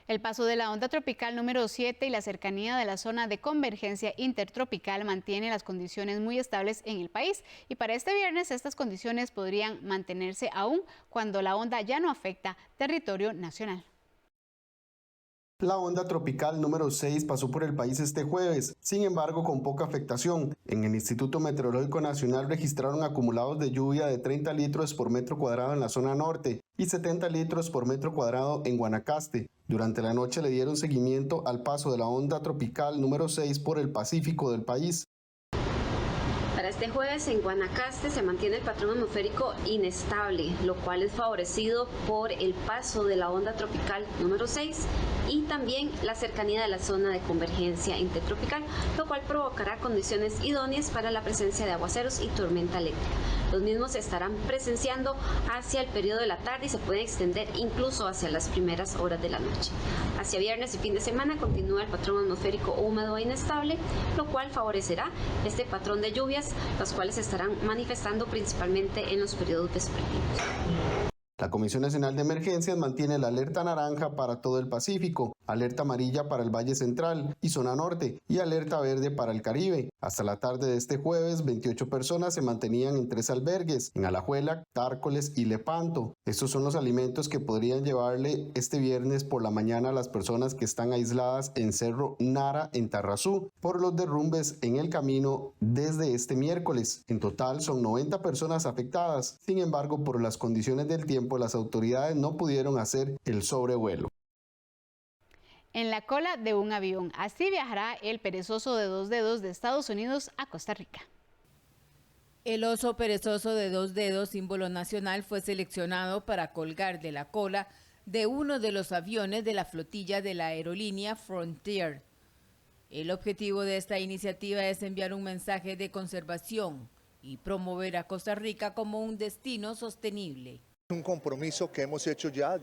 El paso de la onda tropical número 7 y la cercanía de la zona de convergencia intertropical mantiene las condiciones muy estables en el país, y para este viernes estas condiciones podrían mantenerse aún cuando la onda ya no afecta territorio nacional. La onda tropical número 6 pasó por el país este jueves, sin embargo con poca afectación. En el Instituto Meteorológico Nacional registraron acumulados de lluvia de 30 litros por metro cuadrado en la zona norte y 70 litros por metro cuadrado en Guanacaste. Durante la noche le dieron seguimiento al paso de la onda tropical número 6 por el Pacífico del país. Para este jueves en Guanacaste se mantiene el patrón atmosférico inestable, lo cual es favorecido por el paso de la onda tropical número 6 y también la cercanía de la zona de convergencia intertropical, lo cual provocará condiciones idóneas para la presencia de aguaceros y tormenta eléctrica. Los mismos se estarán presenciando hacia el periodo de la tarde y se pueden extender incluso hacia las primeras horas de la noche. Hacia viernes y fin de semana continúa el patrón atmosférico húmedo e inestable, lo cual favorecerá este patrón de lluvias, las cuales se estarán manifestando principalmente en los periodos vespertinos. La Comisión Nacional de Emergencias mantiene la alerta naranja para todo el Pacífico, alerta amarilla para el Valle Central y zona norte y alerta verde para el Caribe. Hasta la tarde de este jueves, 28 personas se mantenían en 3 albergues, en Alajuela, Tárcoles y Lepanto. Estos son los alimentos que podrían llevarle este viernes por la mañana a las personas que están aisladas en Cerro Nara, en Tarrazú, por los derrumbes en el camino desde este miércoles. En total son 90 personas afectadas. Sin embargo, por las condiciones del tiempo, las autoridades no pudieron hacer el sobrevuelo. En la cola de un avión, así viajará el perezoso de 2 dedos de Estados Unidos a Costa Rica. El oso perezoso de 2 dedos, símbolo nacional, fue seleccionado para colgar de la cola de uno de los aviones de la flotilla de la aerolínea Frontier. El objetivo de esta iniciativa es enviar un mensaje de conservación y promover a Costa Rica como un destino sostenible. Un compromiso que hemos hecho ya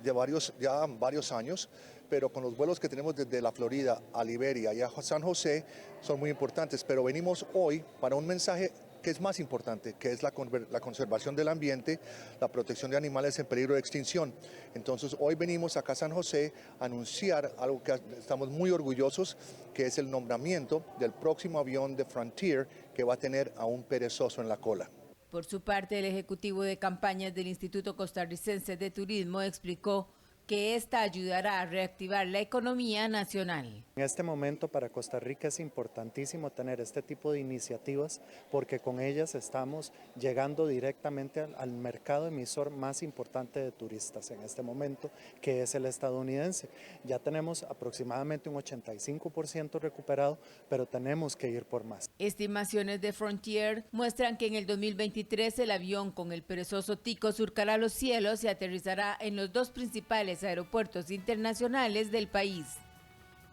varios años, pero con los vuelos que tenemos desde la Florida a Liberia y a San José son muy importantes, pero venimos hoy para un mensaje que es más importante, que es la conservación del ambiente, la protección de animales en peligro de extinción. Entonces hoy venimos acá a San José a anunciar algo que estamos muy orgullosos, que es el nombramiento del próximo avión de Frontier que va a tener a un perezoso en la cola. Por su parte, el ejecutivo de campañas del Instituto Costarricense de Turismo explicó que esta ayudará a reactivar la economía nacional. En este momento para Costa Rica es importantísimo tener este tipo de iniciativas porque con ellas estamos llegando directamente al mercado emisor más importante de turistas en este momento, que es el estadounidense. Ya tenemos aproximadamente un 85% recuperado, pero tenemos que ir por más. Estimaciones de Frontier muestran que en el 2023 el avión con el perezoso tico surcará los cielos y aterrizará en los 2 principales aeropuertos internacionales del país.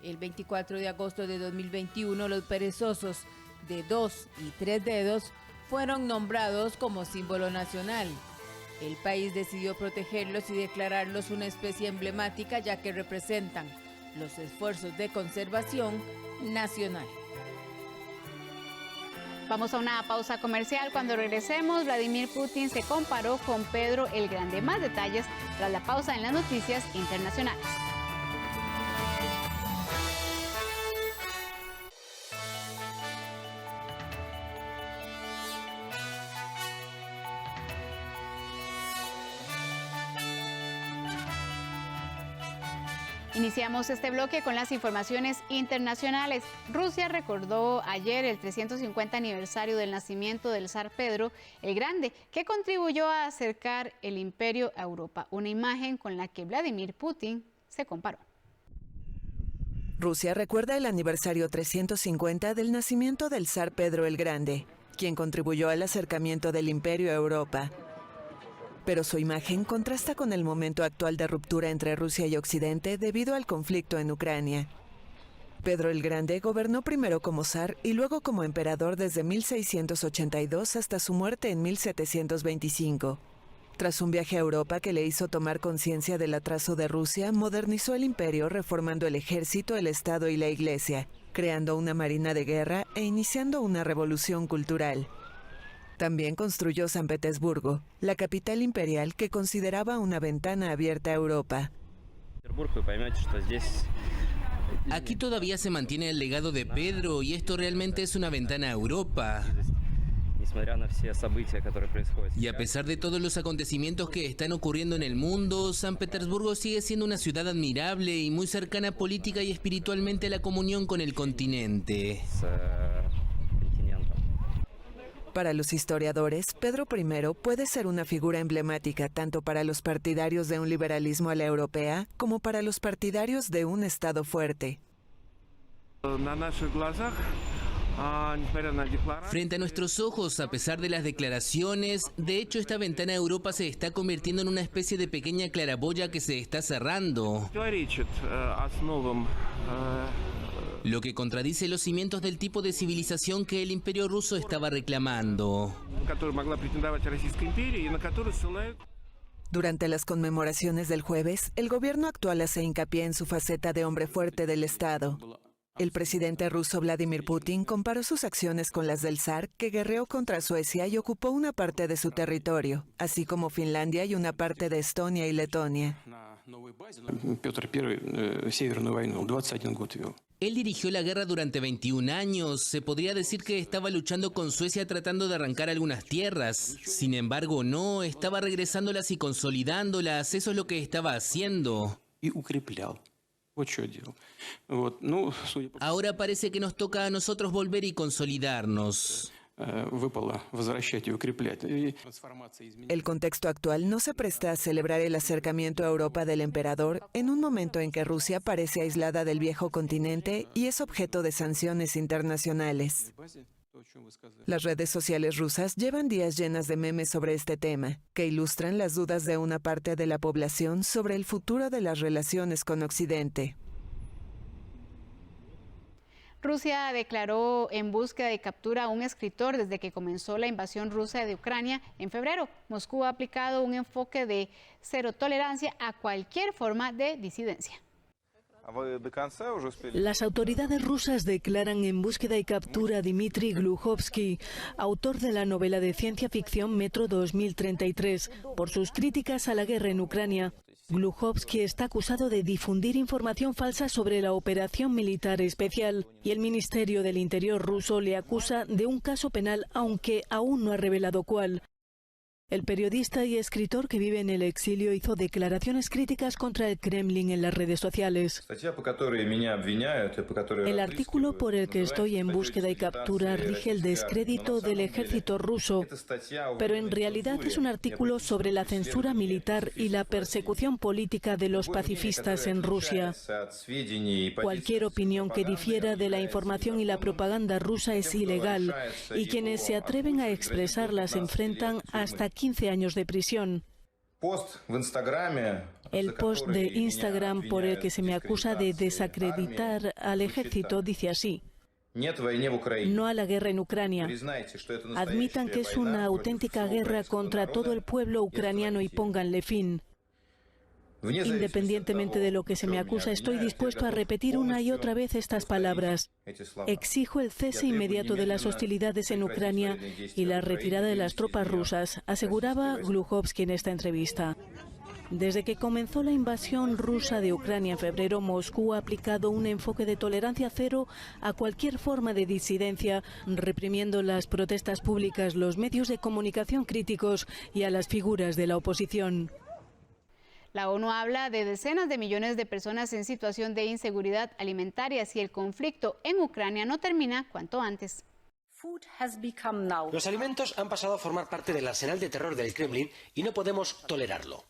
El 24 de agosto de 2021, los perezosos de 2 y 3 dedos fueron nombrados como símbolo nacional. El país decidió protegerlos y declararlos una especie emblemática, ya que representan los esfuerzos de conservación nacional. Vamos a una pausa comercial. Cuando regresemos, Vladimir Putin se comparó con Pedro el Grande. Más detalles tras la pausa en las noticias internacionales. Iniciamos este bloque con las informaciones internacionales. Rusia recordó ayer el 350 aniversario del nacimiento del zar Pedro el Grande, que contribuyó a acercar el imperio a Europa, una imagen con la que Vladimir Putin se comparó. Rusia recuerda el aniversario 350 del nacimiento del zar Pedro el Grande, quien contribuyó al acercamiento del imperio a Europa. Pero su imagen contrasta con el momento actual de ruptura entre Rusia y Occidente debido al conflicto en Ucrania. Pedro el Grande gobernó primero como zar y luego como emperador desde 1682 hasta su muerte en 1725. Tras un viaje a Europa que le hizo tomar conciencia del atraso de Rusia, modernizó el imperio reformando el ejército, el Estado y la Iglesia, creando una marina de guerra e iniciando una revolución cultural. También construyó San Petersburgo, la capital imperial que consideraba una ventana abierta a Europa. Aquí todavía se mantiene el legado de Pedro y esto realmente es una ventana a Europa. Y a pesar de todos los acontecimientos que están ocurriendo en el mundo, San Petersburgo sigue siendo una ciudad admirable y muy cercana política y espiritualmente a la comunión con el continente. Para los historiadores, Pedro I puede ser una figura emblemática tanto para los partidarios de un liberalismo a la europea como para los partidarios de un Estado fuerte. Frente a nuestros ojos, a pesar de las declaraciones, de hecho esta ventana a Europa se está convirtiendo en una especie de pequeña claraboya que se está cerrando. Lo que contradice los cimientos del tipo de civilización que el Imperio Ruso estaba reclamando. Durante las conmemoraciones del jueves, el gobierno actual hace hincapié en su faceta de hombre fuerte del Estado. El presidente ruso Vladimir Putin comparó sus acciones con las del zar, que guerreó contra Suecia y ocupó una parte de su territorio, así como Finlandia y una parte de Estonia y Letonia. Él dirigió la guerra durante 21 años. Se podría decir que estaba luchando con Suecia tratando de arrancar algunas tierras. Sin embargo, no, estaba regresándolas y consolidándolas. Eso es lo que estaba haciendo. Ahora parece que nos toca a nosotros volver y consolidarnos. El contexto actual no se presta a celebrar el acercamiento a Europa del emperador en un momento en que Rusia parece aislada del viejo continente y es objeto de sanciones internacionales. Las redes sociales rusas llevan días llenas de memes sobre este tema, que ilustran las dudas de una parte de la población sobre el futuro de las relaciones con Occidente. Rusia declaró en búsqueda y captura a un escritor desde que comenzó la invasión rusa de Ucrania en febrero. Moscú ha aplicado un enfoque de cero tolerancia a cualquier forma de disidencia. Las autoridades rusas declaran en búsqueda y captura a Dmitry Gluchovsky, autor de la novela de ciencia ficción Metro 2033, por sus críticas a la guerra en Ucrania. Gluchovsky está acusado de difundir información falsa sobre la operación militar especial y el Ministerio del Interior ruso le acusa de un caso penal, aunque aún no ha revelado cuál. El periodista y escritor que vive en el exilio hizo declaraciones críticas contra el Kremlin en las redes sociales. El artículo por el que estoy en búsqueda y captura rige el descrédito del ejército ruso, pero en realidad es un artículo sobre la censura militar y la persecución política de los pacifistas en Rusia. Cualquier opinión que difiera de la información y la propaganda rusa es ilegal, y quienes se atreven a expresarla se enfrentan hasta 15 años de prisión. El post de Instagram por el que se me acusa de desacreditar al ejército dice así: no a la guerra en Ucrania. Admitan que es una auténtica guerra contra todo el pueblo ucraniano y pónganle fin. Independientemente de lo que se me acusa, estoy dispuesto a repetir una y otra vez estas palabras. Exijo el cese inmediato de las hostilidades en Ucrania y la retirada de las tropas rusas, aseguraba Gluchovsky en esta entrevista. Desde que comenzó la invasión rusa de Ucrania en febrero, Moscú ha aplicado un enfoque de tolerancia cero a cualquier forma de disidencia, reprimiendo las protestas públicas, los medios de comunicación críticos y a las figuras de la oposición. La ONU habla de decenas de millones de personas en situación de inseguridad alimentaria si el conflicto en Ucrania no termina cuanto antes. Los alimentos han pasado a formar parte del arsenal de terror del Kremlin y no podemos tolerarlo.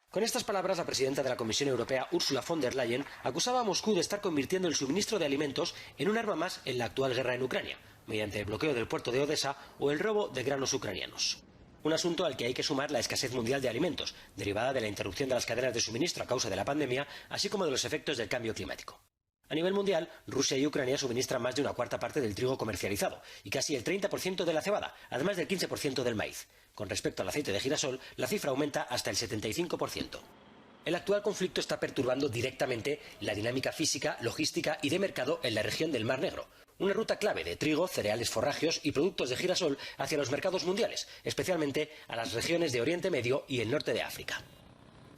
Con estas palabras, la presidenta de la Comisión Europea, Ursula von der Leyen, acusaba a Moscú de estar convirtiendo el suministro de alimentos en un arma más en la actual guerra en Ucrania. mediante el bloqueo del puerto de Odessa o el robo de granos ucranianos. Un asunto al que hay que sumar la escasez mundial de alimentos, derivada de la interrupción de las cadenas de suministro a causa de la pandemia, así como de los efectos del cambio climático. A nivel mundial, Rusia y Ucrania suministran más de una cuarta parte del trigo comercializado y casi el 30% de la cebada, además del 15% del maíz. Con respecto al aceite de girasol, la cifra aumenta hasta el 75%. El actual conflicto está perturbando directamente la dinámica física, logística y de mercado en la región del Mar Negro, una ruta clave de trigo, cereales, forrajeos y productos de girasol hacia los mercados mundiales, especialmente a las regiones de Oriente Medio y el norte de África.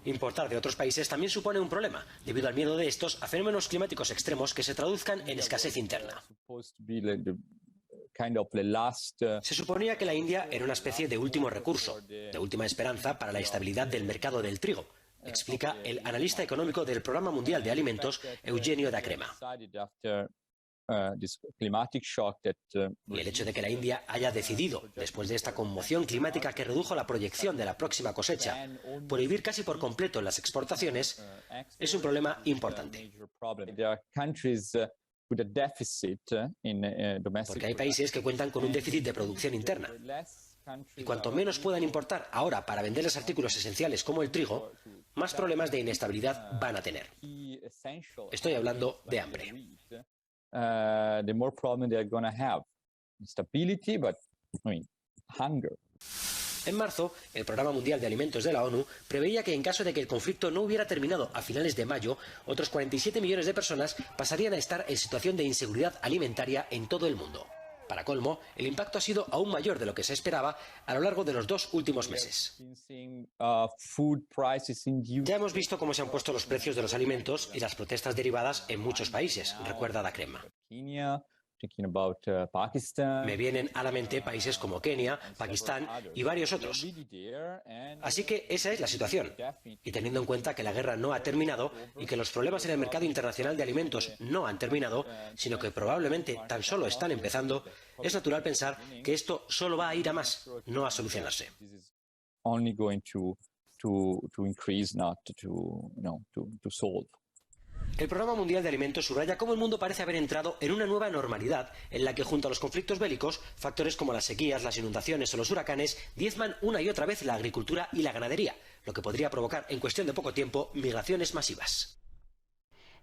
Importar de otros países también supone un problema, debido al miedo de estos a fenómenos climáticos extremos que se traduzcan en escasez interna. Se suponía que la India era una especie de último recurso, de última esperanza para la estabilidad del mercado del trigo, explica el analista económico del Programa Mundial de Alimentos, Eugenio da Crema. Y el hecho de que la India haya decidido, después de esta conmoción climática que redujo la proyección de la próxima cosecha, prohibir casi por completo las exportaciones, es un problema importante. Porque hay países que cuentan con un déficit de producción interna. Y cuanto menos puedan importar ahora para venderles artículos esenciales como el trigo, más problemas de inestabilidad van a tener. Estoy hablando de hambre. The more problem they're going to have. Stability, but hunger. En marzo, el Programa Mundial de Alimentos de la ONU preveía que en caso de que el conflicto no hubiera terminado a finales de mayo, otros 47 millones de personas pasarían a estar en situación de inseguridad alimentaria en todo el mundo. Para colmo, el impacto ha sido aún mayor de lo que se esperaba a lo largo de los 2 últimos meses. Ya hemos visto cómo se han puesto los precios de los alimentos y las protestas derivadas en muchos países, recuerda da Crema. Me vienen a la mente países como Kenia, Pakistán y varios otros. Así que esa es la situación. Y teniendo en cuenta que la guerra no ha terminado y que los problemas en el mercado internacional de alimentos no han terminado, sino que probablemente tan solo están empezando, es natural pensar que esto solo va a ir a más, no a solucionarse. El Programa Mundial de Alimentos subraya cómo el mundo parece haber entrado en una nueva normalidad en la que, junto a los conflictos bélicos, factores como las sequías, las inundaciones o los huracanes diezman una y otra vez la agricultura y la ganadería, lo que podría provocar en cuestión de poco tiempo migraciones masivas.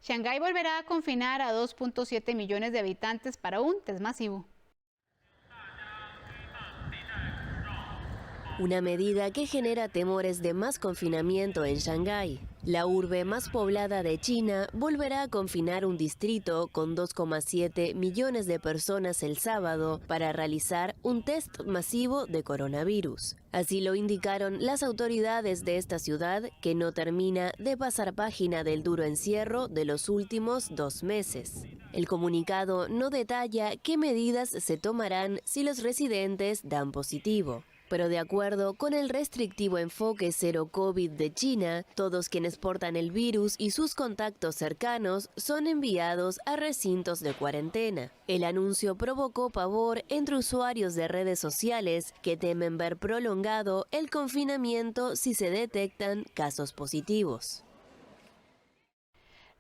Shanghái volverá a confinar a 2.7 millones de habitantes para un test masivo. Una medida que genera temores de más confinamiento en Shanghái. La urbe más poblada de China volverá a confinar un distrito con 2,7 millones de personas el sábado para realizar un test masivo de coronavirus. Así lo indicaron las autoridades de esta ciudad, que no termina de pasar página del duro encierro de los últimos 2 meses. El comunicado no detalla qué medidas se tomarán si los residentes dan positivo. Pero de acuerdo con el restrictivo enfoque cero COVID de China, todos quienes portan el virus y sus contactos cercanos son enviados a recintos de cuarentena. El anuncio provocó pavor entre usuarios de redes sociales que temen ver prolongado el confinamiento si se detectan casos positivos.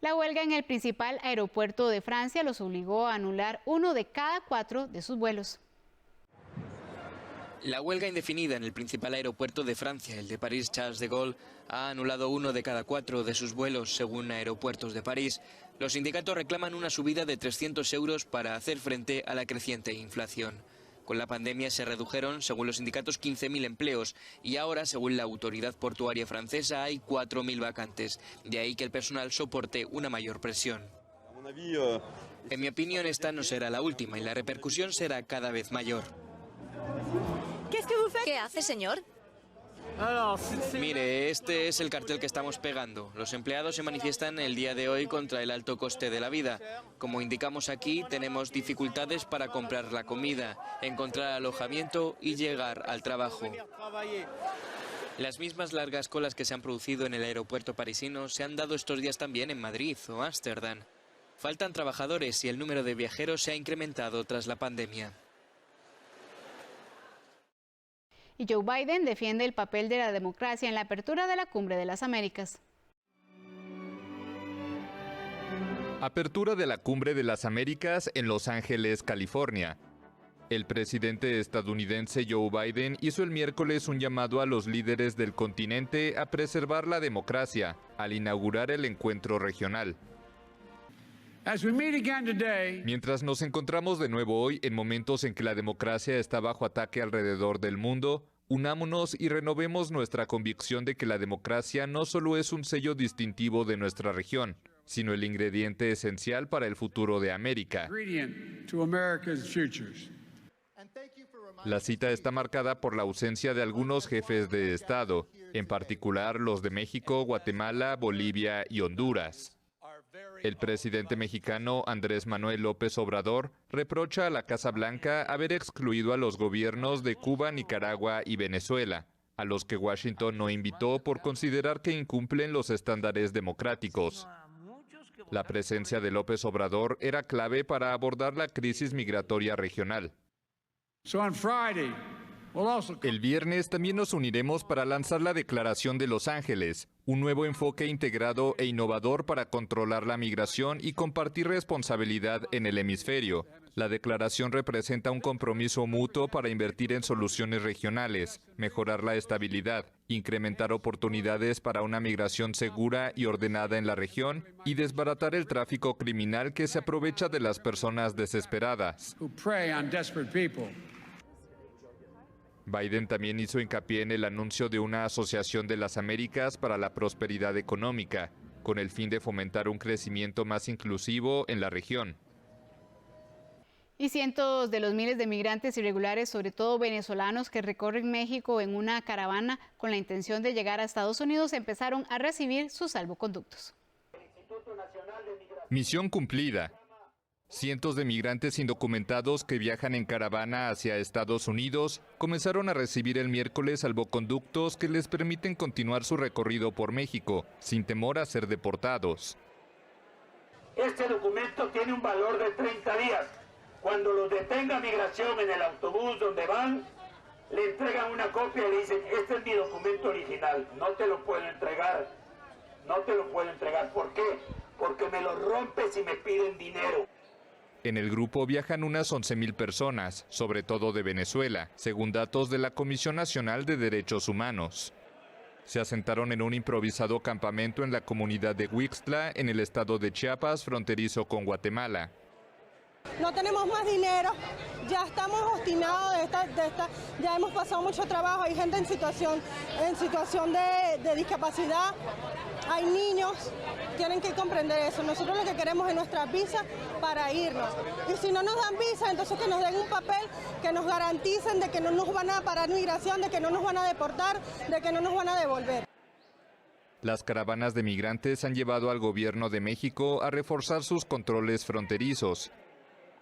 La huelga en el principal aeropuerto de Francia los obligó a anular 1 de cada 4 de sus vuelos. La huelga indefinida en el principal aeropuerto de Francia, el de París Charles de Gaulle, ha anulado 1 de cada 4 de sus vuelos, según Aeropuertos de París. Los sindicatos reclaman una subida de 300 euros para hacer frente a la creciente inflación. Con la pandemia se redujeron, según los sindicatos, 15.000 empleos y ahora, según la autoridad portuaria francesa, hay 4.000 vacantes. De ahí que el personal soporte una mayor presión. En mi opinión, esta no será la última y la repercusión será cada vez mayor. ¿Qué hace, señor? Mire, este es el cartel que estamos pegando. Los empleados se manifiestan el día de hoy contra el alto coste de la vida. Como indicamos aquí, tenemos dificultades para comprar la comida, encontrar alojamiento y llegar al trabajo. Las mismas largas colas que se han producido en el aeropuerto parisino se han dado estos días también en Madrid o Ámsterdam. Faltan trabajadores y el número de viajeros se ha incrementado tras la pandemia. Y Joe Biden defiende el papel de la democracia en la apertura de la Cumbre de las Américas. Apertura de la Cumbre de las Américas en Los Ángeles, California. El presidente estadounidense Joe Biden hizo el miércoles un llamado a los líderes del continente a preservar la democracia al inaugurar el encuentro regional. Mientras nos encontramos de nuevo hoy en momentos en que la democracia está bajo ataque alrededor del mundo, unámonos y renovemos nuestra convicción de que la democracia no solo es un sello distintivo de nuestra región, sino el ingrediente esencial para el futuro de América. La cita está marcada por la ausencia de algunos jefes de Estado, en particular los de México, Guatemala, Bolivia y Honduras. El presidente mexicano Andrés Manuel López Obrador reprocha a la Casa Blanca haber excluido a los gobiernos de Cuba, Nicaragua y Venezuela, a los que Washington no invitó por considerar que incumplen los estándares democráticos. La presencia de López Obrador era clave para abordar la crisis migratoria regional. El viernes también nos uniremos para lanzar la Declaración de Los Ángeles, un nuevo enfoque integrado e innovador para controlar la migración y compartir responsabilidad en el hemisferio. La declaración representa un compromiso mutuo para invertir en soluciones regionales, mejorar la estabilidad, incrementar oportunidades para una migración segura y ordenada en la región y desbaratar el tráfico criminal que se aprovecha de las personas desesperadas. Biden también hizo hincapié en el anuncio de una Asociación de las Américas para la Prosperidad Económica, con el fin de fomentar un crecimiento más inclusivo en la región. Y cientos de los miles de migrantes irregulares, sobre todo venezolanos, que recorren México en una caravana con la intención de llegar a Estados Unidos, empezaron a recibir sus salvoconductos. Misión cumplida. Cientos de migrantes indocumentados que viajan en caravana hacia Estados Unidos comenzaron a recibir el miércoles salvoconductos que les permiten continuar su recorrido por México, sin temor a ser deportados. Este documento tiene un valor de 30 días. Cuando los detenga migración en el autobús donde van, le entregan una copia y le dicen, este es mi documento original, no te lo puedo entregar. No te lo puedo entregar. ¿Por qué? Porque me lo rompes y me piden dinero. En el grupo viajan unas 11,000 personas, sobre todo de Venezuela, según datos de la Comisión Nacional de Derechos Humanos. Se asentaron en un improvisado campamento en la comunidad de Huixtla, en el estado de Chiapas, fronterizo con Guatemala. No tenemos más dinero, ya estamos obstinados ya hemos pasado mucho trabajo, hay gente en situación de discapacidad, hay niños, tienen que comprender eso. Nosotros lo que queremos es nuestra visa para irnos. Y si no nos dan visa, entonces que nos den un papel que nos garanticen de que no nos van a parar migración, de que no nos van a deportar, de que no nos van a devolver. Las caravanas de migrantes han llevado al gobierno de México a reforzar sus controles fronterizos.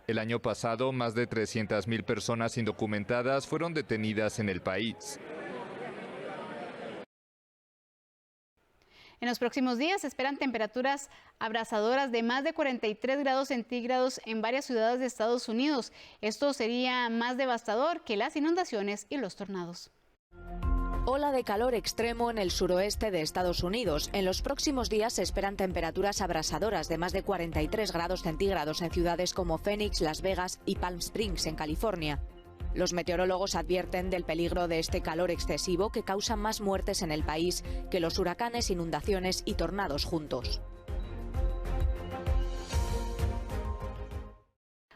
El año pasado, más de 300,000 personas indocumentadas fueron detenidas en el país. En los próximos días se esperan temperaturas abrasadoras de más de 43 grados centígrados en varias ciudades de Estados Unidos. Esto sería más devastador que las inundaciones y los tornados. Ola de calor extremo en el suroeste de Estados Unidos. En los próximos días se esperan temperaturas abrasadoras de más de 43 grados centígrados en ciudades como Phoenix, Las Vegas y Palm Springs, en California. Los meteorólogos advierten del peligro de este calor excesivo que causa más muertes en el país que los huracanes, inundaciones y tornados juntos.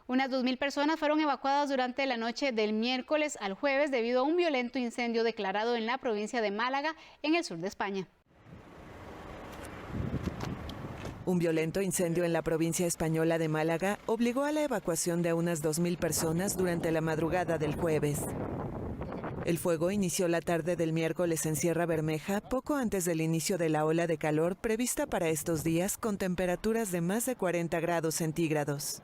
Unas 2,000 personas fueron evacuadas durante la noche del miércoles al jueves debido a un violento incendio declarado en la provincia de Málaga, en el sur de España. Un violento incendio en la provincia española de Málaga obligó a la evacuación de unas 2,000 personas durante la madrugada del jueves. El fuego inició la tarde del miércoles en Sierra Bermeja, poco antes del inicio de la ola de calor prevista para estos días, con temperaturas de más de 40 grados centígrados.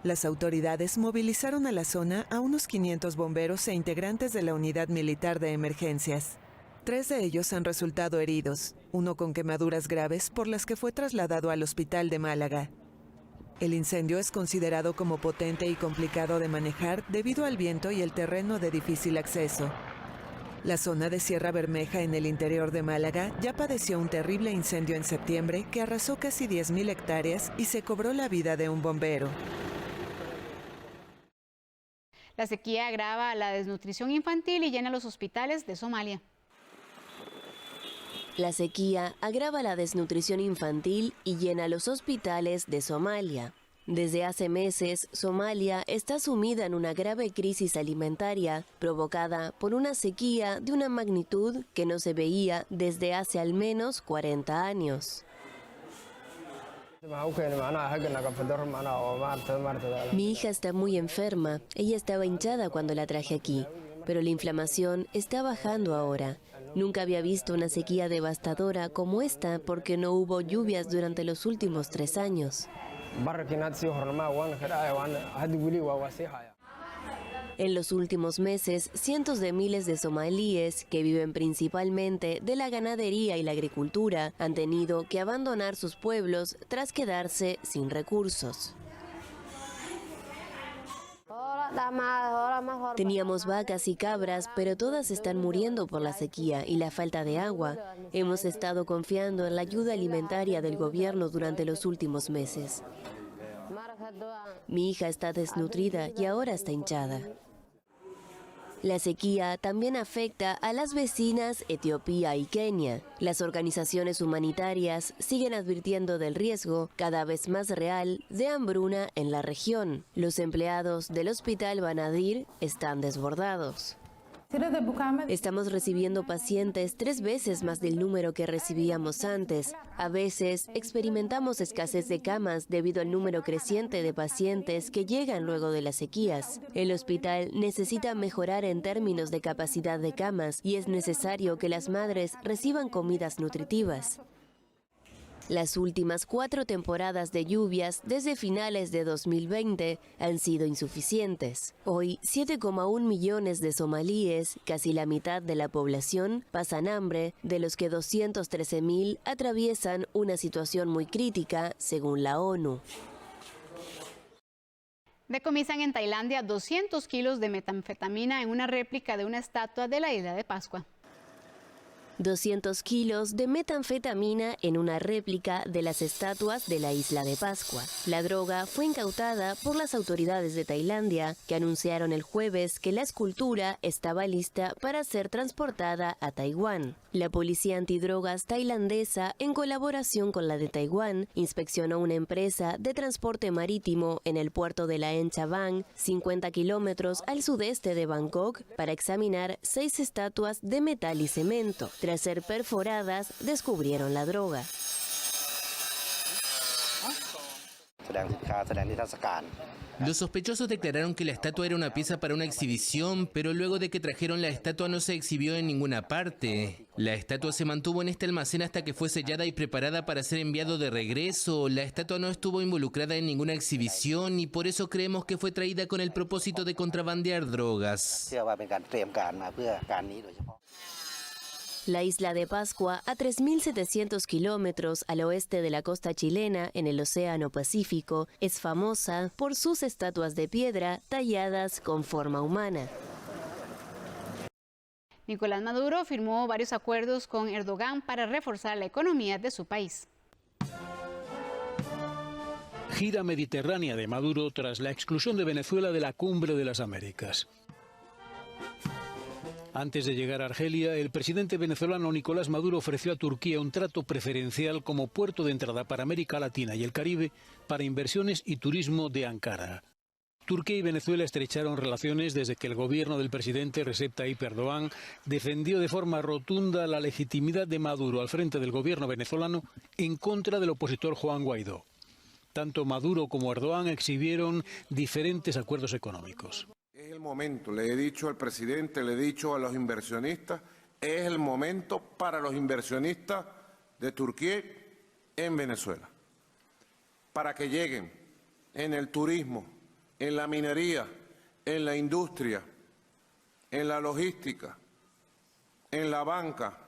Las autoridades movilizaron a la zona a unos 500 bomberos e integrantes de la unidad militar de emergencias. 3 de ellos han resultado heridos, uno con quemaduras graves por las que fue trasladado al hospital de Málaga. El incendio es considerado como potente y complicado de manejar debido al viento y el terreno de difícil acceso. La zona de Sierra Bermeja en el interior de Málaga ya padeció un terrible incendio en septiembre que arrasó casi 10,000 hectáreas y se cobró la vida de un bombero. La sequía agrava la desnutrición infantil y llena los hospitales de Somalia. La sequía agrava la desnutrición infantil y llena los hospitales de Somalia. Desde hace meses, Somalia está sumida en una grave crisis alimentaria provocada por una sequía de una magnitud que no se veía desde hace al menos 40 años. Mi hija está muy enferma. Ella estaba hinchada cuando la traje aquí, pero la inflamación está bajando ahora. Nunca había visto una sequía devastadora como esta porque no hubo lluvias durante los últimos 3 años. En los últimos meses, cientos de miles de somalíes que viven principalmente de la ganadería y la agricultura han tenido que abandonar sus pueblos tras quedarse sin recursos. Teníamos vacas y cabras, pero todas están muriendo por la sequía y la falta de agua. Hemos estado confiando en la ayuda alimentaria del gobierno durante los últimos meses. Mi hija está desnutrida y ahora está hinchada. La sequía también afecta a las vecinas Etiopía y Kenia. Las organizaciones humanitarias siguen advirtiendo del riesgo, cada vez más real, de hambruna en la región. Los empleados del Hospital Banadir están desbordados. Estamos recibiendo pacientes 3 veces más del número que recibíamos antes. A veces experimentamos escasez de camas debido al número creciente de pacientes que llegan luego de las sequías. El hospital necesita mejorar en términos de capacidad de camas y es necesario que las madres reciban comidas nutritivas. Las últimas 4 temporadas de lluvias desde finales de 2020 han sido insuficientes. Hoy, 7,1 millones de somalíes, casi la mitad de la población, pasan hambre, de los que 213.000 atraviesan una situación muy crítica, según la ONU. Decomisan en Tailandia 200 kilos de metanfetamina en una réplica de una estatua de la isla de Pascua. 200 kilos de metanfetamina en una réplica de las estatuas de la isla de Pascua. La droga fue incautada por las autoridades de Tailandia, que anunciaron el jueves que la escultura estaba lista para ser transportada a Taiwán. La policía antidrogas tailandesa, en colaboración con la de Taiwán, inspeccionó una empresa de transporte marítimo en el puerto de Laen Chabang, 50 kilómetros al sudeste de Bangkok, para examinar 6 estatuas de metal y cemento. Tras ser perforadas, descubrieron la droga. Los sospechosos declararon que la estatua era una pieza para una exhibición, pero luego de que trajeron la estatua no se exhibió en ninguna parte. La estatua se mantuvo en este almacén hasta que fue sellada y preparada para ser enviado de regreso. La estatua no estuvo involucrada en ninguna exhibición y por eso creemos que fue traída con el propósito de contrabandear drogas. La isla de Pascua, a 3.700 kilómetros al oeste de la costa chilena, en el Océano Pacífico, es famosa por sus estatuas de piedra talladas con forma humana. Nicolás Maduro firmó varios acuerdos con Erdogan para reforzar la economía de su país. Gira mediterránea de Maduro tras la exclusión de Venezuela de la Cumbre de las Américas. Antes de llegar a Argelia, el presidente venezolano Nicolás Maduro ofreció a Turquía un trato preferencial como puerto de entrada para América Latina y el Caribe para inversiones y turismo de Ankara. Turquía y Venezuela estrecharon relaciones desde que el gobierno del presidente Recep Tayyip Erdogan defendió de forma rotunda la legitimidad de Maduro al frente del gobierno venezolano en contra del opositor Juan Guaidó. Tanto Maduro como Erdogan exhibieron diferentes acuerdos económicos. Es el momento, le he dicho al presidente, le he dicho a los inversionistas, es el momento para los inversionistas de Turquía en Venezuela, para que lleguen en el turismo, en la minería, en la industria, en la logística, en la banca,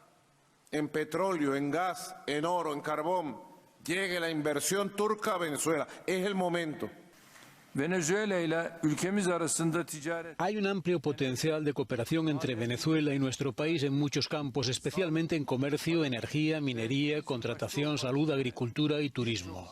en petróleo, en gas, en oro, en carbón, llegue la inversión turca a Venezuela. Es el momento. Hay un amplio potencial de cooperación entre Venezuela y nuestro país en muchos campos, especialmente en comercio, energía, minería, contratación, salud, agricultura y turismo.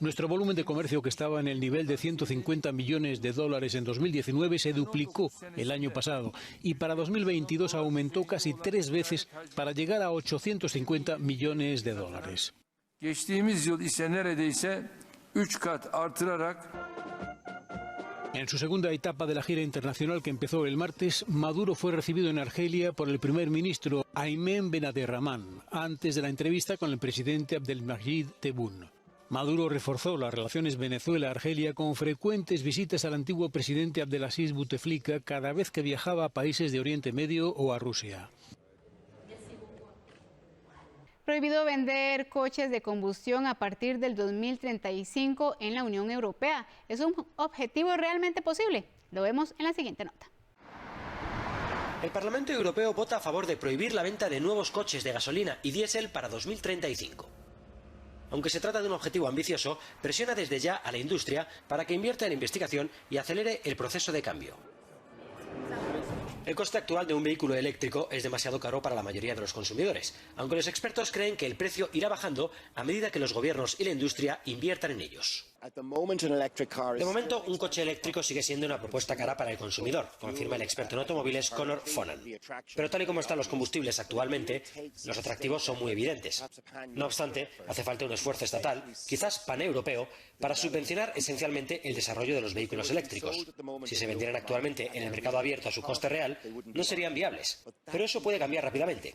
Nuestro volumen de comercio, que estaba en el nivel de 150 millones de dólares en 2019, se duplicó el año pasado y para 2022 aumentó casi 3 veces para llegar a 850 millones de dólares. En su segunda etapa de la gira internacional que empezó el martes, Maduro fue recibido en Argelia por el primer ministro Aymen Ben Abderrahmane, antes de la entrevista con el presidente Abdelmadjid Tebboune. Maduro reforzó las relaciones Venezuela-Argelia con frecuentes visitas al antiguo presidente Abdelaziz Bouteflika cada vez que viajaba a países de Oriente Medio o a Rusia. Prohibido vender coches de combustión a partir del 2035 en la Unión Europea. ¿Es un objetivo realmente posible? Lo vemos en la siguiente nota. El Parlamento Europeo vota a favor de prohibir la venta de nuevos coches de gasolina y diésel para 2035. Aunque se trata de un objetivo ambicioso, presiona desde ya a la industria para que invierta en investigación y acelere el proceso de cambio. El coste actual de un vehículo eléctrico es demasiado caro para la mayoría de los consumidores, aunque los expertos creen que el precio irá bajando a medida que los gobiernos y la industria inviertan en ellos. De momento, un coche eléctrico sigue siendo una propuesta cara para el consumidor, confirma el experto en automóviles Conor Fonan. Pero tal y como están los combustibles actualmente, los atractivos son muy evidentes. No obstante, hace falta un esfuerzo estatal, quizás paneuropeo, para subvencionar esencialmente el desarrollo de los vehículos eléctricos. Si se vendieran actualmente en el mercado abierto a su coste real, no serían viables. Pero eso puede cambiar rápidamente.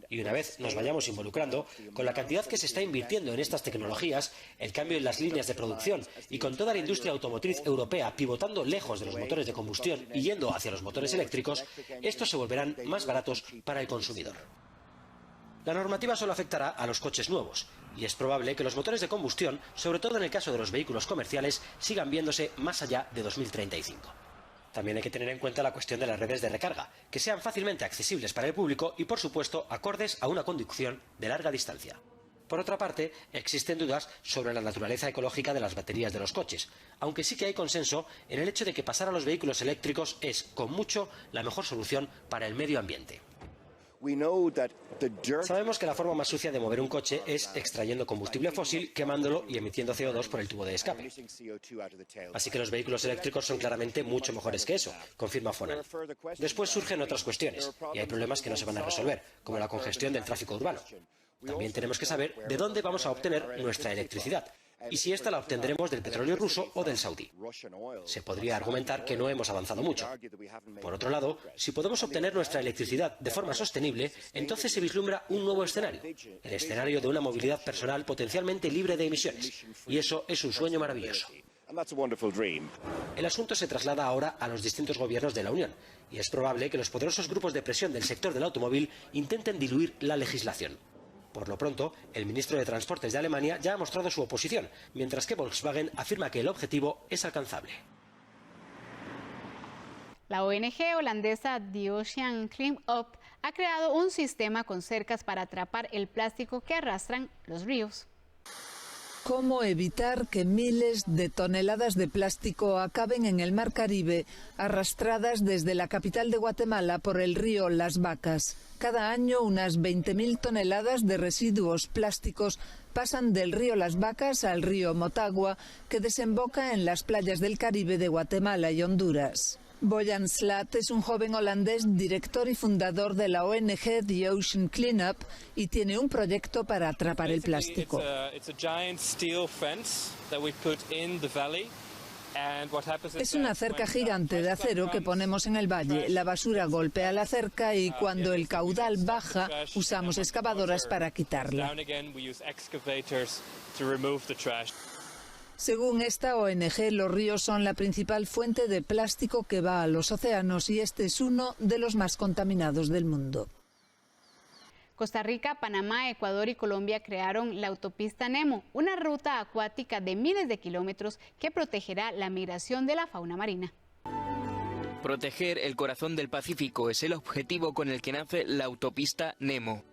Y una vez nos vayamos involucrando, con la cantidad que se está invirtiendo en estas tecnologías, el cambio en las líneas de producción y con toda la industria automotriz europea pivotando lejos de los motores de combustión y yendo hacia los motores eléctricos, estos se volverán más baratos para el consumidor. La normativa solo afectará a los coches nuevos y es probable que los motores de combustión, sobre todo en el caso de los vehículos comerciales, sigan viéndose más allá de 2035. También hay que tener en cuenta la cuestión de las redes de recarga, que sean fácilmente accesibles para el público y, por supuesto, acordes a una conducción de larga distancia. Por otra parte, existen dudas sobre la naturaleza ecológica de las baterías de los coches, aunque sí que hay consenso en el hecho de que pasar a los vehículos eléctricos es, con mucho, la mejor solución para el medio ambiente. Sabemos que la forma más sucia de mover un coche es extrayendo combustible fósil, quemándolo y emitiendo CO2 por el tubo de escape. Así que los vehículos eléctricos son claramente mucho mejores que eso, confirma Fonan. Después surgen otras cuestiones y hay problemas que no se van a resolver, como la congestión del tráfico urbano. También tenemos que saber de dónde vamos a obtener nuestra electricidad y si esta la obtendremos del petróleo ruso o del saudí. Se podría argumentar que no hemos avanzado mucho. Por otro lado, si podemos obtener nuestra electricidad de forma sostenible, entonces se vislumbra un nuevo escenario, el escenario de una movilidad personal potencialmente libre de emisiones. Y eso es un sueño maravilloso. El asunto se traslada ahora a los distintos gobiernos de la Unión, y es probable que los poderosos grupos de presión del sector del automóvil intenten diluir la legislación. Por lo pronto, el ministro de Transportes de Alemania ya ha mostrado su oposición, mientras que Volkswagen afirma que el objetivo es alcanzable. La ONG holandesa The Ocean Cleanup ha creado un sistema con cercas para atrapar el plástico que arrastran los ríos. ¿Cómo evitar que miles de toneladas de plástico acaben en el Mar Caribe, arrastradas desde la capital de Guatemala por el río Las Vacas? Cada año unas 20.000 toneladas de residuos plásticos pasan del río Las Vacas al río Motagua, que desemboca en las playas del Caribe de Guatemala y Honduras. Boyan Slat es un joven holandés, director y fundador de la ONG The Ocean Cleanup, y tiene un proyecto para atrapar el plástico. Es una cerca gigante de acero que ponemos en el valle. La basura golpea la cerca y cuando el caudal baja, usamos excavadoras para quitarla. Según esta ONG, los ríos son la principal fuente de plástico que va a los océanos y este es uno de los más contaminados del mundo. Costa Rica, Panamá, Ecuador y Colombia crearon la autopista Nemo, una ruta acuática de miles de kilómetros que protegerá la migración de la fauna marina. Proteger el corazón del Pacífico es el objetivo con el que nace la autopista Nemo.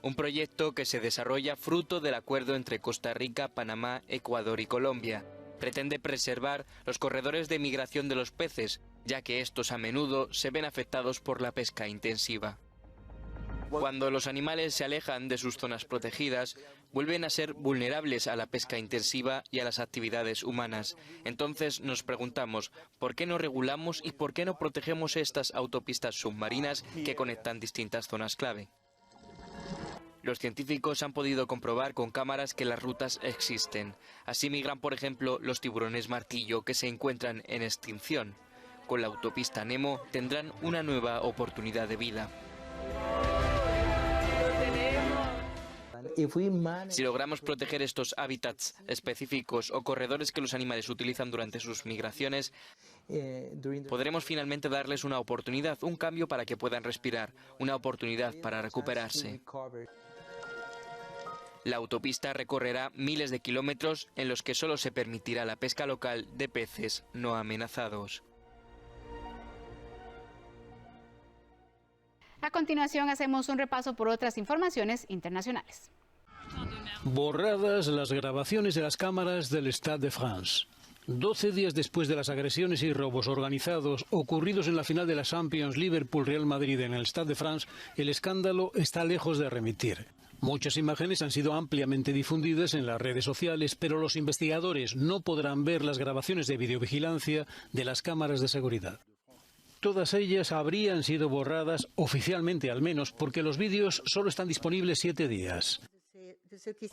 Un proyecto que se desarrolla fruto del acuerdo entre Costa Rica, Panamá, Ecuador y Colombia. Pretende preservar los corredores de migración de los peces, ya que estos a menudo se ven afectados por la pesca intensiva. Cuando los animales se alejan de sus zonas protegidas, vuelven a ser vulnerables a la pesca intensiva y a las actividades humanas. Entonces nos preguntamos, ¿por qué no regulamos y por qué no protegemos estas autopistas submarinas que conectan distintas zonas clave? Los científicos han podido comprobar con cámaras que las rutas existen. Así migran, por ejemplo, los tiburones martillo que se encuentran en extinción. Con la autopista Nemo tendrán una nueva oportunidad de vida. Si logramos proteger estos hábitats específicos o corredores que los animales utilizan durante sus migraciones, podremos finalmente darles una oportunidad, un cambio para que puedan respirar, una oportunidad para recuperarse. La autopista recorrerá miles de kilómetros en los que solo se permitirá la pesca local de peces no amenazados. A continuación hacemos un repaso por otras informaciones internacionales. Borradas las grabaciones de las cámaras del Stade de France. 12 días después de las agresiones y robos organizados ocurridos en la final de la Champions Liverpool-Real Madrid en el Stade de France, el escándalo está lejos de remitir. Muchas imágenes han sido ampliamente difundidas en las redes sociales, pero los investigadores no podrán ver las grabaciones de videovigilancia de las cámaras de seguridad. Todas ellas habrían sido borradas, oficialmente al menos, porque los vídeos solo están disponibles 7 días.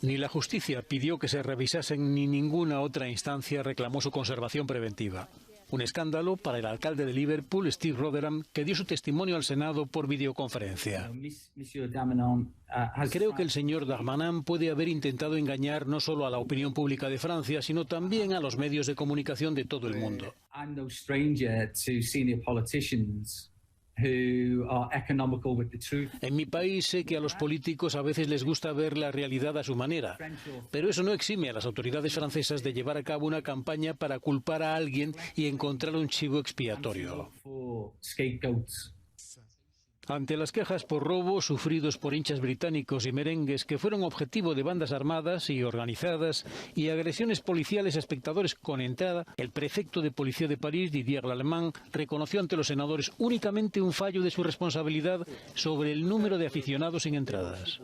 Ni la justicia pidió que se revisasen ni ninguna otra instancia reclamó su conservación preventiva. Un escándalo para el alcalde de Liverpool, Steve Rotherham, que dio su testimonio al Senado por videoconferencia. Creo que el señor Darmanin puede haber intentado engañar no solo a la opinión pública de Francia, sino también a los medios de comunicación de todo el mundo. En mi país sé que a los políticos a veces les gusta ver la realidad a su manera, pero eso no exime a las autoridades francesas de llevar a cabo una campaña para culpar a alguien y encontrar un chivo expiatorio. Ante las quejas por robo sufridos por hinchas británicos y merengues que fueron objetivo de bandas armadas y organizadas y agresiones policiales a espectadores con entrada, el prefecto de policía de París, Didier Lallemand, reconoció ante los senadores únicamente un fallo de su responsabilidad sobre el número de aficionados sin entradas.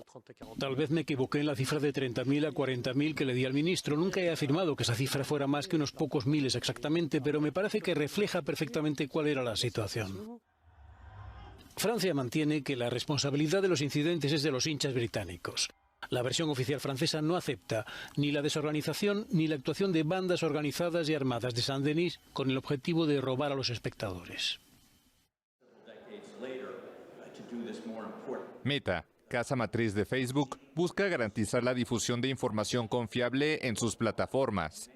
Tal vez me equivoqué en la cifra de 30.000 a 40.000 que le di al ministro. Nunca he afirmado que esa cifra fuera más que unos pocos miles exactamente, pero me parece que refleja perfectamente cuál era la situación. Francia mantiene que la responsabilidad de los incidentes es de los hinchas británicos. La versión oficial francesa no acepta ni la desorganización ni la actuación de bandas organizadas y armadas de Saint-Denis con el objetivo de robar a los espectadores. Meta, casa matriz de Facebook, busca garantizar la difusión de información confiable en sus plataformas.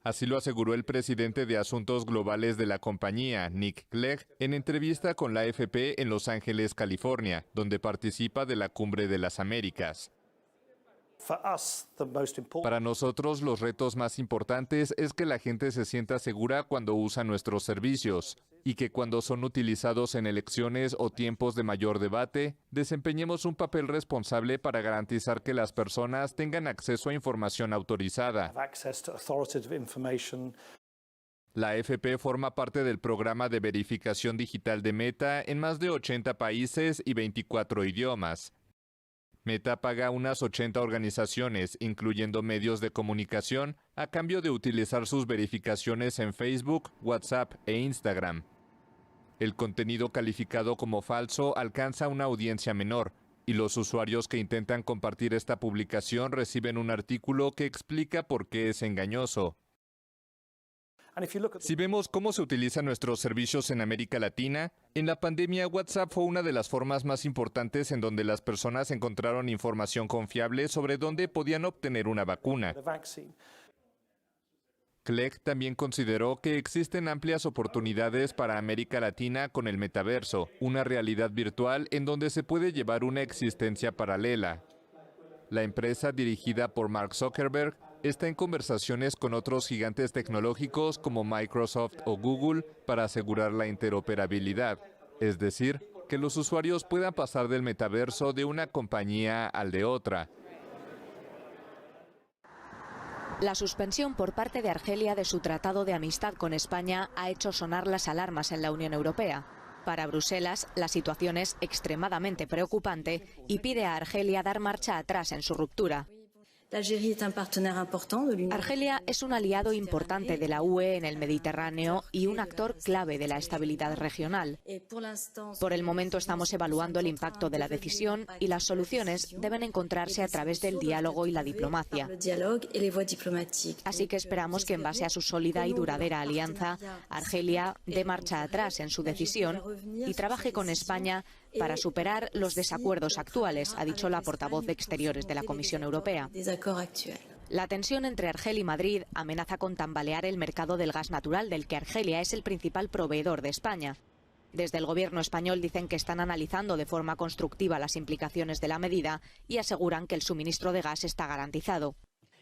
Así lo aseguró el presidente de Asuntos Globales de la compañía, Nick Clegg, en entrevista con la AFP en Los Ángeles, California, donde participa de la Cumbre de las Américas. Para nosotros, los retos más importantes es que la gente se sienta segura cuando usa nuestros servicios y que cuando son utilizados en elecciones o tiempos de mayor debate, desempeñemos un papel responsable para garantizar que las personas tengan acceso a información autorizada. La AFP forma parte del programa de verificación digital de Meta en más de 80 países y 24 idiomas. Meta paga unas 80 organizaciones, incluyendo medios de comunicación, a cambio de utilizar sus verificaciones en Facebook, WhatsApp e Instagram. El contenido calificado como falso alcanza una audiencia menor, y los usuarios que intentan compartir esta publicación reciben un artículo que explica por qué es engañoso. Si vemos cómo se utilizan nuestros servicios en América Latina, en la pandemia WhatsApp fue una de las formas más importantes en donde las personas encontraron información confiable sobre dónde podían obtener una vacuna. Clegg también consideró que existen amplias oportunidades para América Latina con el metaverso, una realidad virtual en donde se puede llevar una existencia paralela. La empresa dirigida por Mark Zuckerberg está en conversaciones con otros gigantes tecnológicos como Microsoft o Google para asegurar la interoperabilidad, es decir, que los usuarios puedan pasar del metaverso de una compañía al de otra. La suspensión por parte de Argelia de su tratado de amistad con España ha hecho sonar las alarmas en la Unión Europea. Para Bruselas, la situación es extremadamente preocupante y pide a Argelia dar marcha atrás en su ruptura. Argelia es un aliado importante de la UE en el Mediterráneo y un actor clave de la estabilidad regional. Por el momento estamos evaluando el impacto de la decisión y las soluciones deben encontrarse a través del diálogo y la diplomacia. Así que esperamos que en base a su sólida y duradera alianza, Argelia dé marcha atrás en su decisión y trabaje con España para superar los desacuerdos actuales, ha dicho la portavoz de Exteriores de la Comisión Europea. La tensión entre Argel y Madrid amenaza con tambalear el mercado del gas natural, del que Argelia es el principal proveedor de España. Desde el gobierno español dicen que están analizando de forma constructiva las implicaciones de la medida y aseguran que el suministro de gas está garantizado.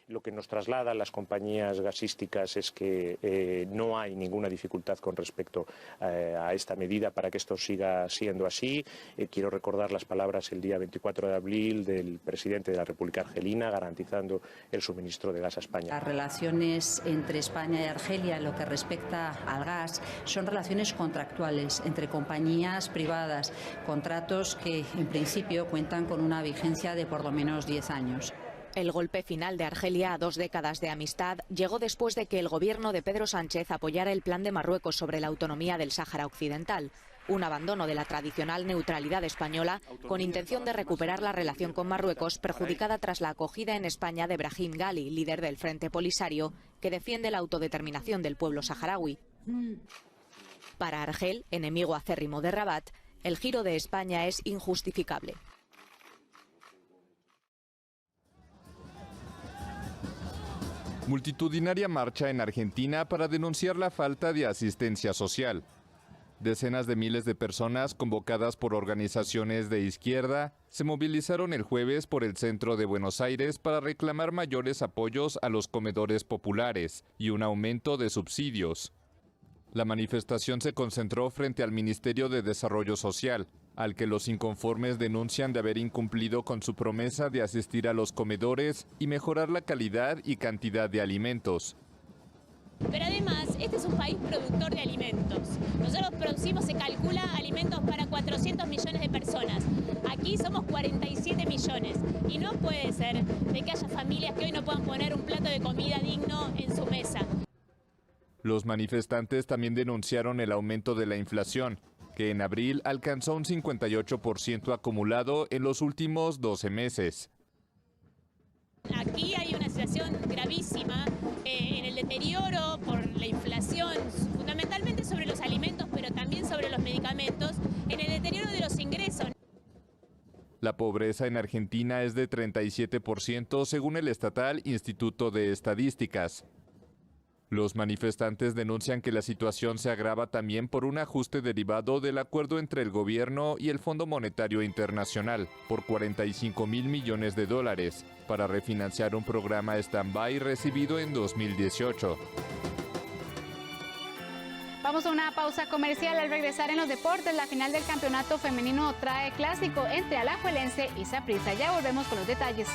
Lo que nos trasladan las compañías gasísticas es que no hay ninguna dificultad con respecto a esta medida para que esto siga siendo así. Quiero recordar las palabras el día 24 de abril del presidente de la República Argelina garantizando el suministro de gas a España. Las relaciones entre España y Argelia en lo que respecta al gas son relaciones contractuales entre compañías privadas, contratos que en principio cuentan con una vigencia de por lo menos 10 años. El golpe final de Argelia a 2 décadas de amistad llegó después de que el gobierno de Pedro Sánchez apoyara el plan de Marruecos sobre la autonomía del Sáhara Occidental, un abandono de la tradicional neutralidad española con intención de recuperar la relación con Marruecos perjudicada tras la acogida en España de Brahim Ghali, líder del Frente Polisario, que defiende la autodeterminación del pueblo saharaui. Para Argel, enemigo acérrimo de Rabat, el giro de España es injustificable. Multitudinaria marcha en Argentina para denunciar la falta de asistencia social. Decenas de miles de personas convocadas por organizaciones de izquierda se movilizaron el jueves por el centro de Buenos Aires para reclamar mayores apoyos a los comedores populares y un aumento de subsidios. La manifestación se concentró frente al Ministerio de Desarrollo Social, al que los inconformes denuncian de haber incumplido con su promesa de asistir a los comedores y mejorar la calidad y cantidad de alimentos. Pero además, este es un país productor de alimentos. Nosotros producimos, se calcula, alimentos para 400 millones de personas. Aquí somos 47 millones. Y no puede ser de que haya familias que hoy no puedan poner un plato de comida digno en su mesa. Los manifestantes también denunciaron el aumento de la inflación, que en abril alcanzó un 58% acumulado en los últimos 12 meses. Aquí hay una situación gravísima en el deterioro por la inflación, fundamentalmente sobre los alimentos, pero también sobre los medicamentos, en el deterioro de los ingresos. La pobreza en Argentina es de 37% según el estatal Instituto de Estadísticas. Los manifestantes denuncian que la situación se agrava también por un ajuste derivado del acuerdo entre el gobierno y el Fondo Monetario Internacional por $45.000 millones para refinanciar un programa stand-by recibido en 2018. Vamos a una pausa comercial. Al regresar en los deportes, la final del campeonato femenino trae clásico entre Alajuelense y Saprissa. Ya volvemos con los detalles.